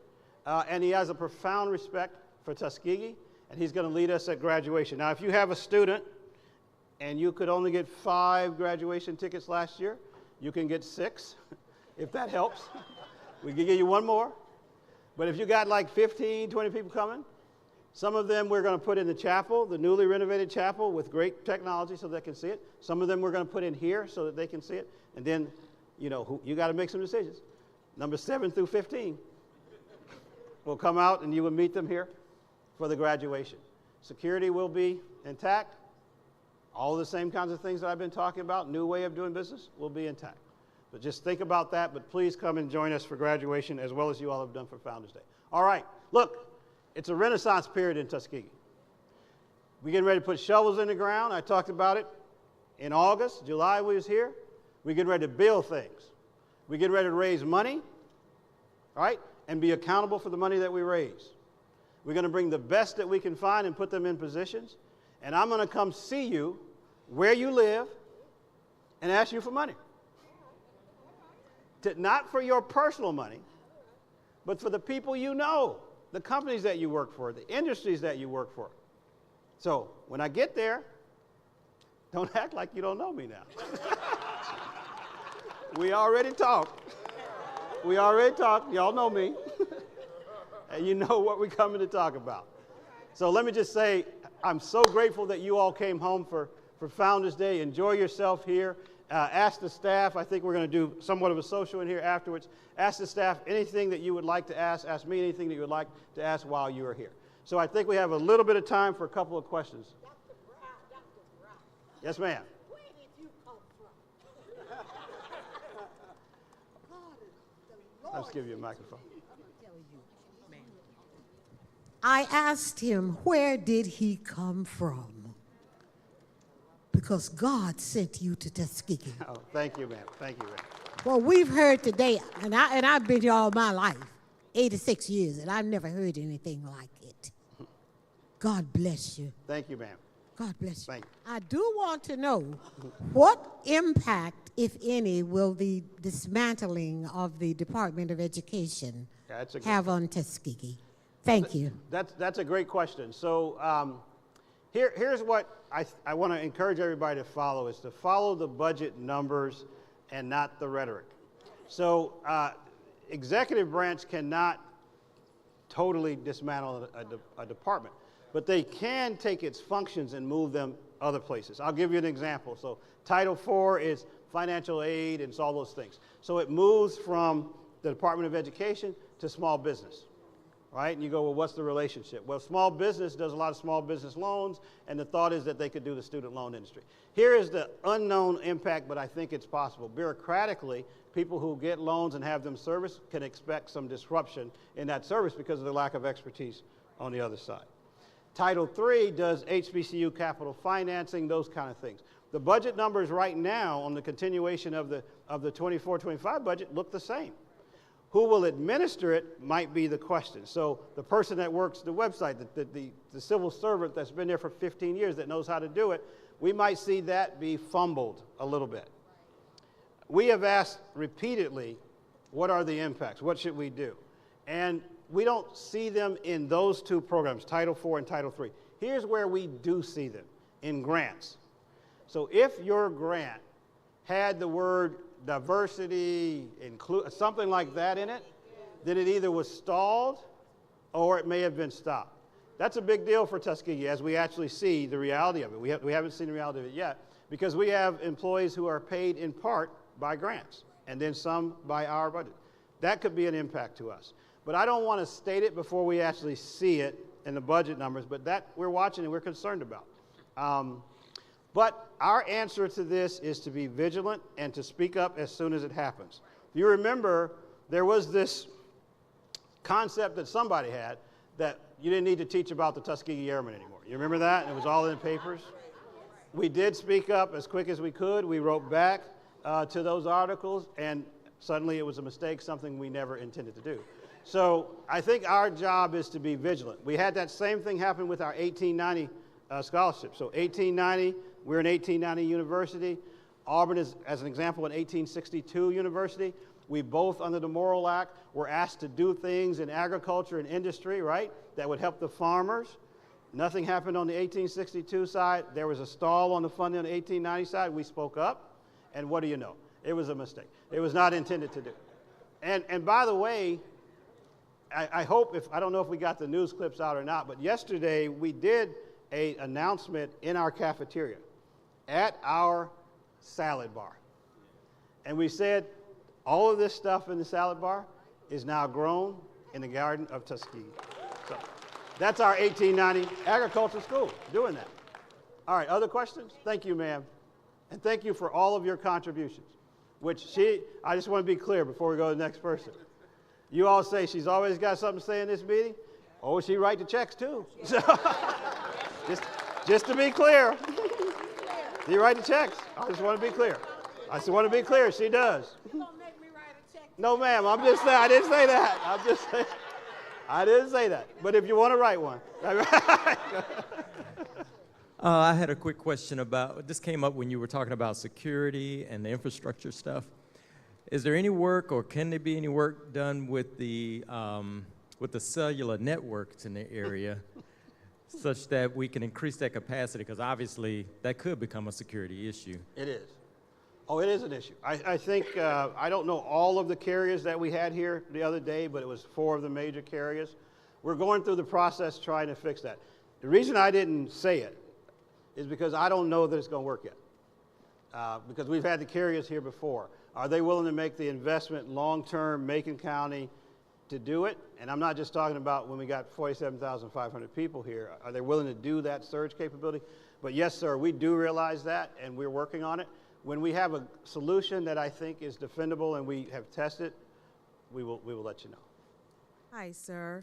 and he has a profound respect for Tuskegee, and he's going to lead us at graduation. Now, if you have a student and you could only get 5 graduation tickets last year, you can get 6, if that helps. We can give you 1 more. But if you got like 15, 20 people coming, some of them we're going to put in the chapel, the newly renovated chapel with great technology so they can see it. Some of them we're going to put in here so that they can see it. And then, you know, you got to make some decisions. Numbers 7 through 15 will come out, and you will meet them here for the graduation. Security will be intact. All the same kinds of things that I've been talking about, new way of doing business, will be intact. But just think about that, but please come and join us for graduation as well as you all have done for Founders Day. All right, look, it's a renaissance period in Tuskegee. We're getting ready to put shovels in the ground. I talked about it in August. July we was here. We're getting ready to build things. We're getting ready to raise money, all right, and be accountable for the money that we raise. We're going to bring the best that we can find and put them in positions. And I'm going to come see you where you live and ask you for money. Not for your personal money, but for the people you know, the companies that you work for, the industries that you work for. So when I get there, don't act like you don't know me now. We already talked. We already talked. Y'all know me. And you know what we're coming to talk about. So let me just say, I'm so grateful that you all came home for Founders Day. Enjoy yourself here. Ask the staff. I think we're going to do somewhat of a social in here afterwards. Ask the staff anything that you would like to ask. Ask me anything that you would like to ask while you are here. So I think we have a little bit of time for a couple of questions. Dr. Brown. Yes, ma'am. Where did you come from? God is the Lord. Let's give you a microphone. I asked him, where did he come from? Because God sent you to Tuskegee. Oh, thank you, ma'am. Thank you, ma'am. Well, we've heard today, and I've been here all my life, 86 years, and I've never heard anything like it. God bless you. Thank you, ma'am. God bless you. Thank you. I do want to know what impact, if any, will the dismantling of the Department of Education have on Tuskegee? Thank you. That's a great question. So here's what I want to encourage everybody to follow, is to follow the budget numbers and not the rhetoric. So executive branch cannot totally dismantle a department, but they can take its functions and move them other places. I'll give you an example. So Title IV is financial aid and all those things. So it moves from the Department of Education to small business. Right? And you go, well, what's the relationship? Well, small business does a lot of small business loans, and the thought is that they could do the student loan industry. Here is the unknown impact, but I think it's possible. Bureaucratically, people who get loans and have them serviced can expect some disruption in that service because of the lack of expertise on the other side. Title III does HBCU capital financing, those kind of things. The budget numbers right now on the continuation of the of the 24-25 budget look the same. Who will administer it might be the question. So the person that works the website, the civil servant that's been there for 15 years that knows how to do it, we might see that be fumbled a little bit. We have asked repeatedly, what are the impacts? What should we do? And we don't see them in those two programs, Title IV and Title III. Here's where we do see them, in grants. So if your grant had the word diversity, something like that in it, then it either was stalled or it may have been stopped. That's a big deal for Tuskegee as we actually see the reality of it. We haven't seen the reality of it yet because we have employees who are paid in part by grants and then some by our budget. That could be an impact to us. But I don't want to state it before we actually see it in the budget numbers, but that we're watching and we're concerned about. But our answer to this is to be vigilant and to speak up as soon as it happens. If you remember, there was this concept that somebody had that you didn't need to teach about the Tuskegee Airmen anymore. You remember that? And it was all in the papers. We did speak up as quick as we could. We wrote back to those articles, and suddenly it was a mistake, something we never intended to do. So I think our job is to be vigilant. We had that same thing happen with our 1890 scholarship. So 1890, we're an 1890 university. Auburn is, as an example, an 1862 university. We both, under the Morrill Act, were asked to do things in agriculture and industry, right, that would help the farmers. Nothing happened on the 1862 side. There was a stall on the funding on the 1890 side. We spoke up, and what do you know? It was a mistake. It was not intended to do. And by the way, I hope, I don't know if we got the news clips out or not, but yesterday we did an announcement in our cafeteria at our salad bar. And we said, all of this stuff in the salad bar is now grown in the Garden of Tuskegee. So that's our 1890 agricultural school doing that. All right, other questions? Thank you, ma'am. And thank you for all of your contributions, I just want to be clear before we go to the next person. You all say she's always got something to say in this meeting. Oh, she write the checks too. So, just to be clear. You write the checks. I just want to be clear. I just want to be clear. She does. You're going to make me write a check. No, ma'am. I'm just saying. I didn't say that. I didn't say that. But if you want to write one. I had a quick question about, this came up when you were talking about security and the infrastructure stuff. Is there any work, or can there be any work done with the cellular networks in the area such that we can increase that capacity? Because obviously that could become a security issue. It is. Oh, it is an issue. I think, I don't know all of the carriers that we had here the other day, but it was 4 of the major carriers. We're going through the process trying to fix that. The reason I didn't say it is because I don't know that it's going to work yet. Because we've had the carriers here before. Are they willing to make the investment long-term, Macon County, to do it? And I'm not just talking about when we got 47,500 people here. Are they willing to do that surge capability? But yes, sir, we do realize that, and we're working on it. When we have a solution that I think is defendable and we have tested, we will let you know. Hi, sir.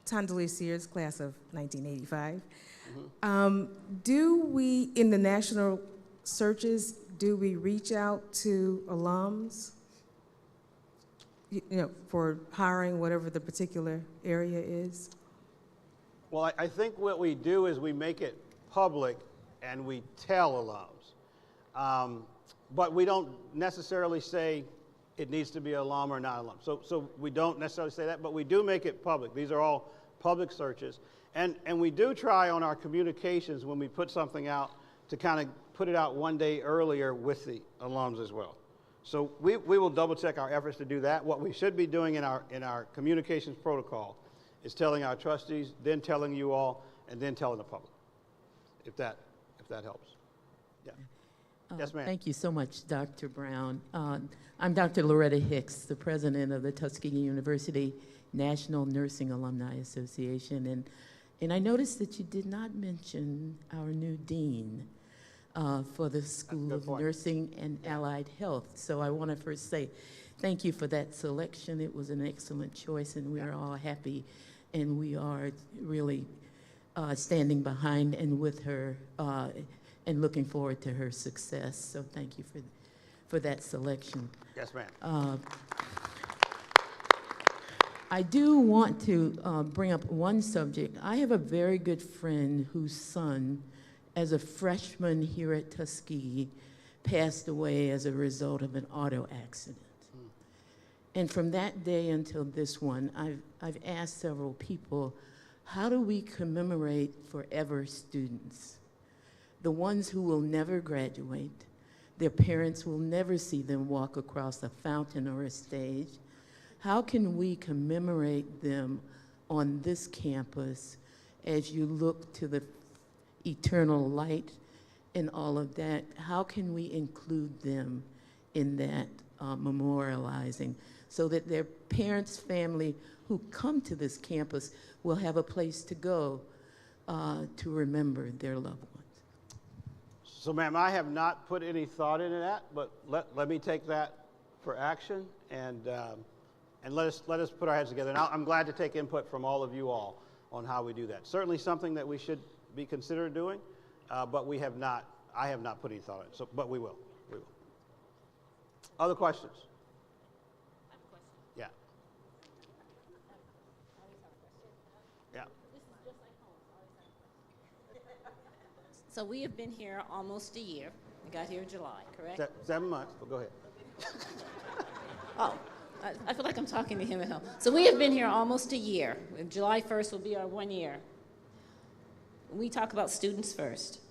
Tondale Sears, class of 1985. Do we, in the national searches, do we reach out to alums, for hiring, whatever the particular area is? Well, I think what we do is we make it public and we tell alums. But we don't necessarily say it needs to be alum or not alum. So we don't necessarily say that, but we do make it public. These are all public searches. And we do try on our communications when we put something out to kind of put it out one day earlier with the alums as well. So we will double check our efforts to do that. What we should be doing in our communications protocol is telling our trustees, then telling you all, and then telling the public, if that helps. Yeah. Yes, ma'am. Thank you so much, Dr. Brown. I'm Dr. Loretta Hicks, the president of the Tuskegee University National Nursing Alumni Association. And I noticed that you did not mention our new dean for the School of Nursing and Allied Health. So I want to first say thank you for that selection. It was an excellent choice, and we are all happy, and we are really standing behind and with her and looking forward to her success. So thank you for that selection. Yes, ma'am. I do want to bring up one subject. I have a very good friend whose son, as a freshman here at Tuskegee, passed away as a result of an auto accident. And from that day until this one, I've asked several people, how do we commemorate forever students? The ones who will never graduate, their parents will never see them walk across a fountain or a stage. How can we commemorate them on this campus as you look to the eternal light and all of that? How can we include them in that memorializing so that their parents, family who come to this campus will have a place to go to remember their loved ones? So, ma'am, I have not put any thought into that, but let me take that for action and let us put our heads together. And I'm glad to take input from all of you all on how we do that. Certainly something that we should be considered doing, but I have not put any thought on it. So, but we will. Other questions? I have a question. Yeah. Yeah. So we have been here almost a year. We got here in July, correct? 7 months, but go ahead. Oh, I feel like I'm talking to him at home. So we have been here almost a year. July 1st will be our 1 year. We talk about students first.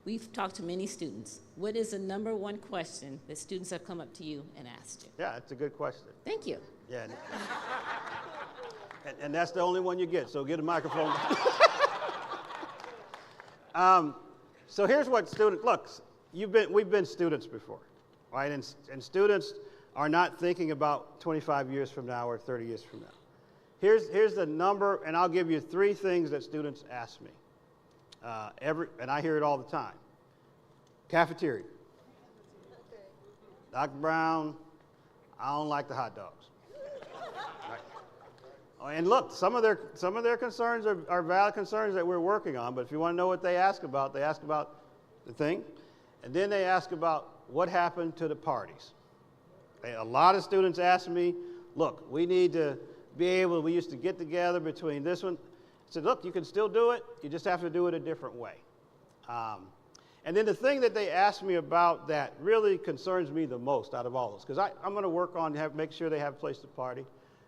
We've talked to many students. What is the number one question that students have come up to you and asked you? Yeah, it's a good question. Thank you. Yeah. And that's the only one you get, so get a microphone. So here's what students, look, we've been students before, right? And students are not thinking about 25 years from now or 30 years from now. Here's the number, and I'll give you 3 things that students ask me. And I hear it all the time. Cafeteria. Dr. Brown, I don't like the hot dogs. Right. And look, some of their concerns are valid concerns that we're working on, but if you want to know what they ask about the thing, and then they ask about what happened to the parties. A lot of students ask me, look, we need to be able, we used to get together between this one. I said, look, you can still do it, you just have to do it a different way. And then the thing that they asked me about that really concerns me the most out of all those, because I'm going to work on make sure they have a place to party,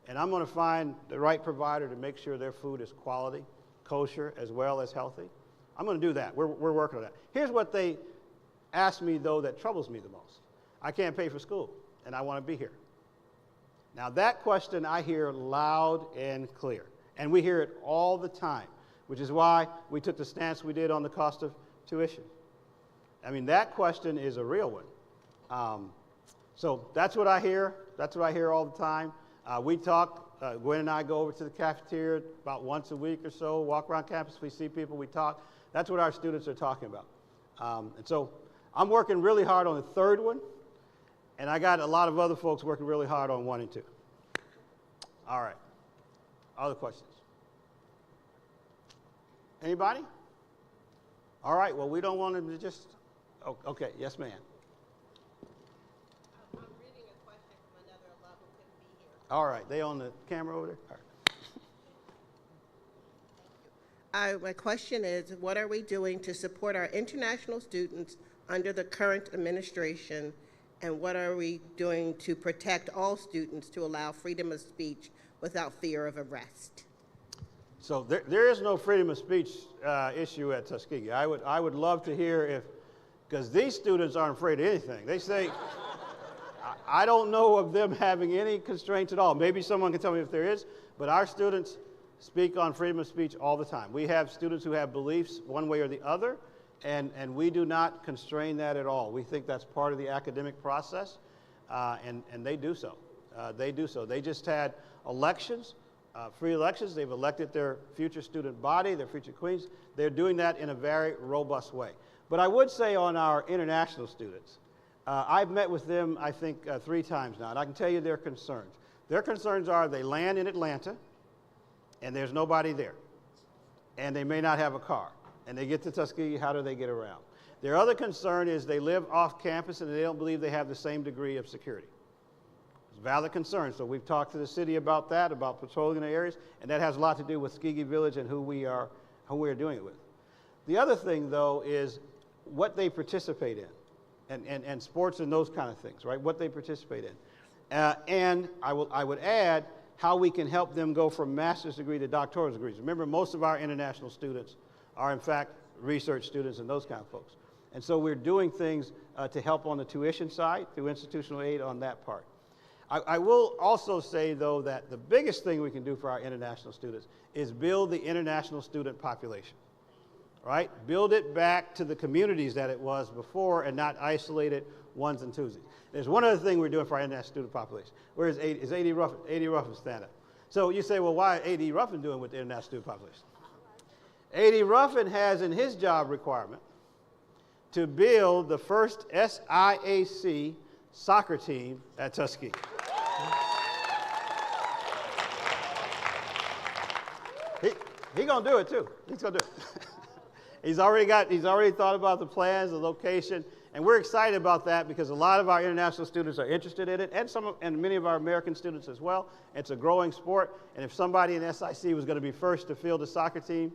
and I'm going to find the right provider to make sure their food is quality, kosher, as well as healthy. I'm going to do that. We're working on that. Here's what they asked me, though, that troubles me the most. I can't pay for school, and I want to be here. Now, that question I hear loud and clear. And we hear it all the time, which is why we took the stance we did on the cost of tuition. I mean, that question is a real one. So that's what I hear. That's what I hear all the time. We talk, Gwen and I go over to the cafeteria about once a week or so, walk around campus, we see people, we talk. That's what our students are talking about. And so I'm working really hard on the 3rd one, and I got a lot of other folks working really hard on 1 and 2. All right. Other questions? Anybody? All right, well, we don't want them to just, oh, okay, yes, ma'am. I'm reading a question from another alum who couldn't be here. All right, they on the camera over there? All right. My question is, what are we doing to support our international students under the current administration, and what are we doing to protect all students to allow freedom of speech without fear of arrest? So there is no freedom of speech issue at Tuskegee. I would love to hear because these students aren't afraid of anything. They say, I don't know of them having any constraints at all. Maybe someone can tell me if there is, but our students speak on freedom of speech all the time. We have students who have beliefs one way or the other, and we do not constrain that at all. We think that's part of the academic process, and they do so. They do so. They just had elections. Free elections. They've elected their future student body, their future queens. They're doing that in a very robust way. But I would say on our international students, I've met with them, I think, 3 times now, and I can tell you their concerns. Their concerns are they land in Atlanta, and there's nobody there, and they may not have a car, and they get to Tuskegee, how do they get around? Their other concern is they live off campus and they don't believe they have the same degree of security. It's a valid concern. So we've talked to the city about that, about patrolling the areas, and that has a lot to do with Tuskegee Village and who we are doing it with. The other thing, though, is what they participate in, and sports and those kind of things, right? What they participate in. And I would add how we can help them go from master's degree to doctoral degrees. Remember, most of our international students are, in fact, research students and those kind of folks. And so we're doing things to help on the tuition side through institutional aid on that part. I will also say, though, that the biggest thing we can do for our international students is build the international student population, right? Build it back to the communities that it was before and not isolate it ones and twosies. There's one other thing we're doing for our international student population. Where is A.D. Ruffin? A.D. Ruffin, stand up. So you say, well, why is A.D. Ruffin doing with the international student population? A.D. Ruffin has in his job requirement to build the first SIAC soccer team at Tuskegee. He's gonna do it too. He's gonna do it. He's already thought about the plans, the location, and we're excited about that because a lot of our international students are interested in it, and many of our American students as well. It's a growing sport, and if somebody in SIC was going to be first to field a soccer team,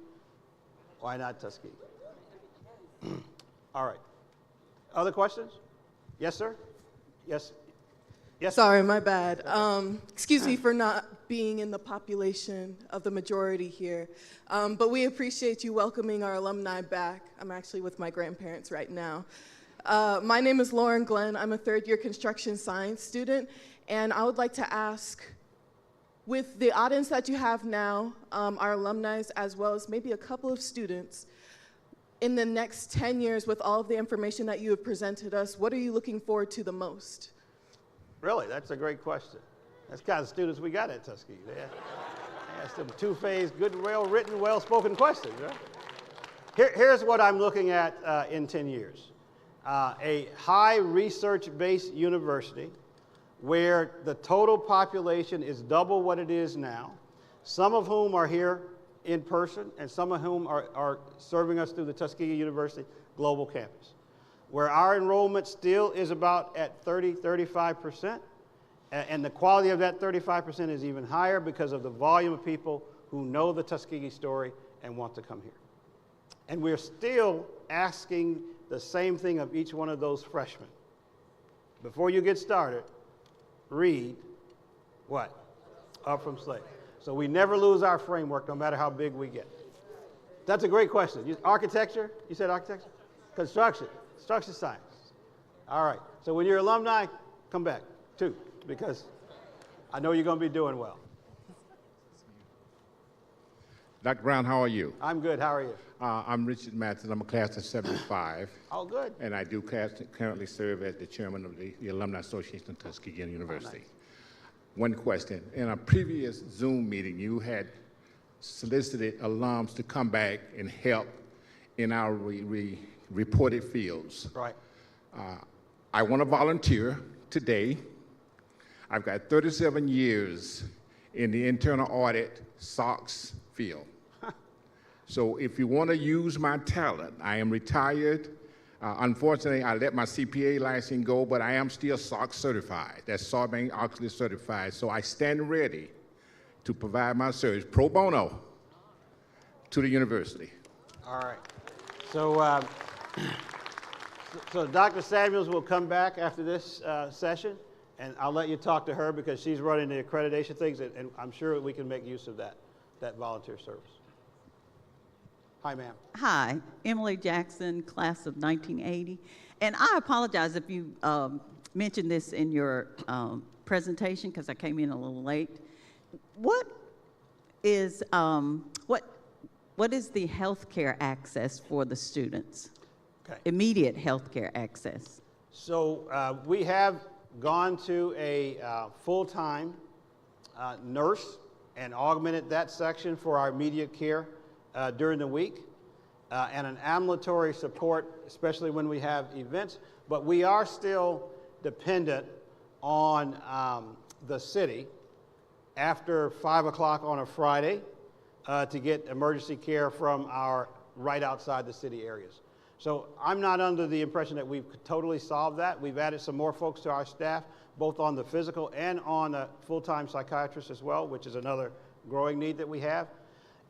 why not Tuskegee? All right. Other questions? Yes, sir? Yes. Yes. Sorry, my bad. Excuse me for not being in the population of the majority here, but we appreciate you welcoming our alumni back. I'm actually with my grandparents right now. My name is Lauren Glenn. I'm a third-year construction science student, and I would like to ask, with the audience that you have now, our alumni, as well as maybe a couple of students, in the next 10 years, with all of the information that you have presented us, what are you looking forward to the most? Really, that's a great question. That's the kind of students we got at Tuskegee. They ask them two-phase, good, well-written, well-spoken questions, right? Here's what I'm looking at in 10 years. A high research-based university where the total population is double what it is now, some of whom are here in person and some of whom are serving us through the Tuskegee University Global Campus, where our enrollment still is about at 35%, and the quality of that 35% is even higher because of the volume of people who know the Tuskegee story and want to come here. And we're still asking the same thing of each one of those freshmen. Before you get started, read what? Up from slave. So we never lose our framework no matter how big we get. That's a great question. Architecture? You said architecture? Construction science. All right. So when you're alumni, come back too, because I know you're going to be doing well. Dr. Brown, how are you? I'm good. How are you? I'm Richard Mathis. I'm a class of 75. Oh, good. And I do currently serve as the chairman of the Alumni Association of Tuskegee University. Nice. One question. In a previous Zoom meeting, you had solicited alums to come back and help in our reported fields. Right. I want to volunteer today. I've got 37 years in the internal audit SOX field. So if you want to use my talent, I am retired. Unfortunately, I let my CPA license go, but I am still SOX certified. That's Sarbanes-Oxley certified. So I stand ready to provide my service pro bono to the university. All right. So, so Dr. Samuels will come back after this session, and I'll let you talk to her because she's running the accreditation things, and I'm sure we can make use of that volunteer service. Hi, ma'am. Hi, Emily Jackson, class of 1980. And I apologize if you mentioned this in your presentation because I came in a little late. What is the health care access for the students? Okay. Immediate health care access. So we have gone to a full-time nurse and augmented that section for our immediate care during the week, and an ambulatory support, especially when we have events. But we are still dependent on the city after 5 o'clock on a Friday to get emergency care from our right outside the city areas. So I'm not under the impression that we've totally solved that. We've added some more folks to our staff, both on the physical and on a full-time psychiatrist as well, which is another growing need that we have.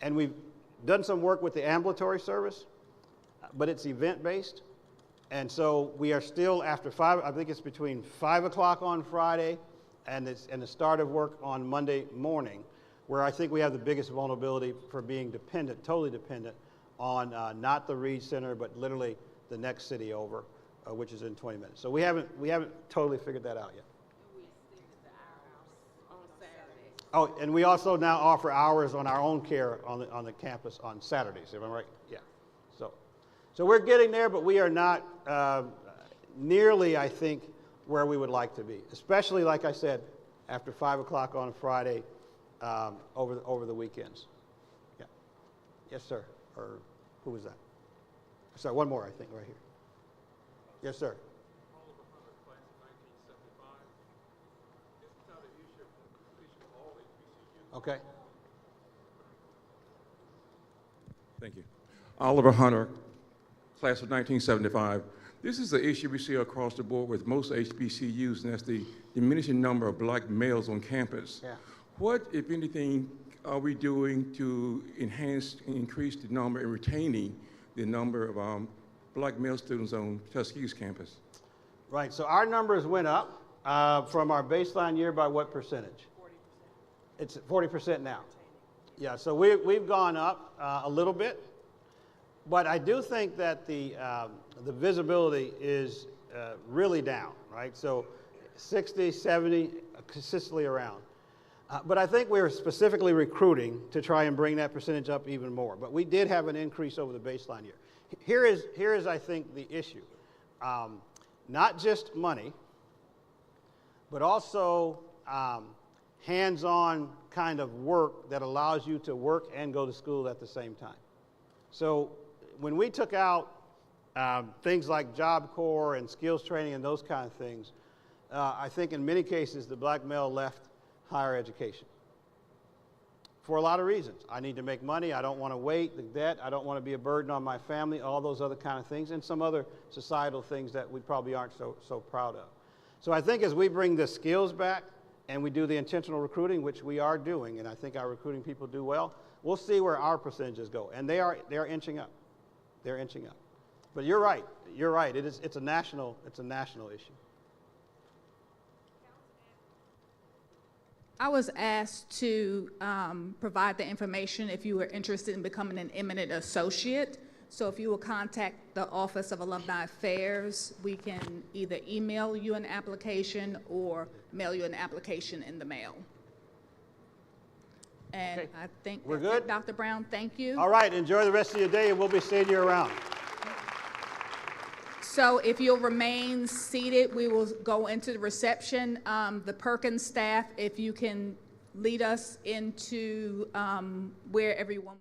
And we've done some work with the ambulatory service, but it's event-based. And so we are still after 5, I think it's between 5 o'clock on Friday and the start of work on Monday morning, where I think we have the biggest vulnerability for being dependent, totally dependent on not the Reed Center, but literally the next city over, which is in 20 minutes. So we haven't totally figured that out yet. Oh, and we also now offer hours on our own care on the campus on Saturdays. Am I right? Yeah. So we're getting there, but we are not nearly, I think, where we would like to be. Especially, like I said, after 5 o'clock on Friday, over the weekends. Yeah. Yes, sir. Or who was that? Sorry, one more, I think, right here. Yes, sir. Okay. Thank you. Oliver Hunter, class of 1975. This is the issue we see across the board with most HBCUs, and that's the diminishing number of black males on campus. Yeah. What, if anything, are we doing to enhance and increase the number and retaining the number of black male students on Tuskegee's campus? Right, so our numbers went up from our baseline year by what percentage? 40%. It's 40% now. Yeah, so we've gone up a little bit, but I do think that the visibility is really down, right? So 60, 70, consistently around. But I think we're specifically recruiting to try and bring that percentage up even more. But we did have an increase over the baseline year. Here is I think, the issue. Not just money, but also hands-on kind of work that allows you to work and go to school at the same time. So when we took out things like Job Corps and skills training and those kind of things, I think in many cases the black male left higher education for a lot of reasons. I need to make money, I don't want to wait, the debt, I don't want to be a burden on my family, all those other kind of things, and some other societal things that we probably aren't so proud of. So I think as we bring the skills back and we do the intentional recruiting, which we are doing, and I think our recruiting people do well, we'll see where our percentages go. And they're inching up. They're inching up. But you're right. It's a national issue. I was asked to provide the information if you were interested in becoming an eminent associate. So if you will contact the Office of Alumni Affairs, we can either email you an application or mail you an application in the mail. And Okay. I think We're that's it, good? Dr. Brown, thank you. All right, enjoy the rest of your day, and we'll be seeing you around. So if you'll remain seated, we will go into the reception. The Perkins staff, if you can lead us into where everyone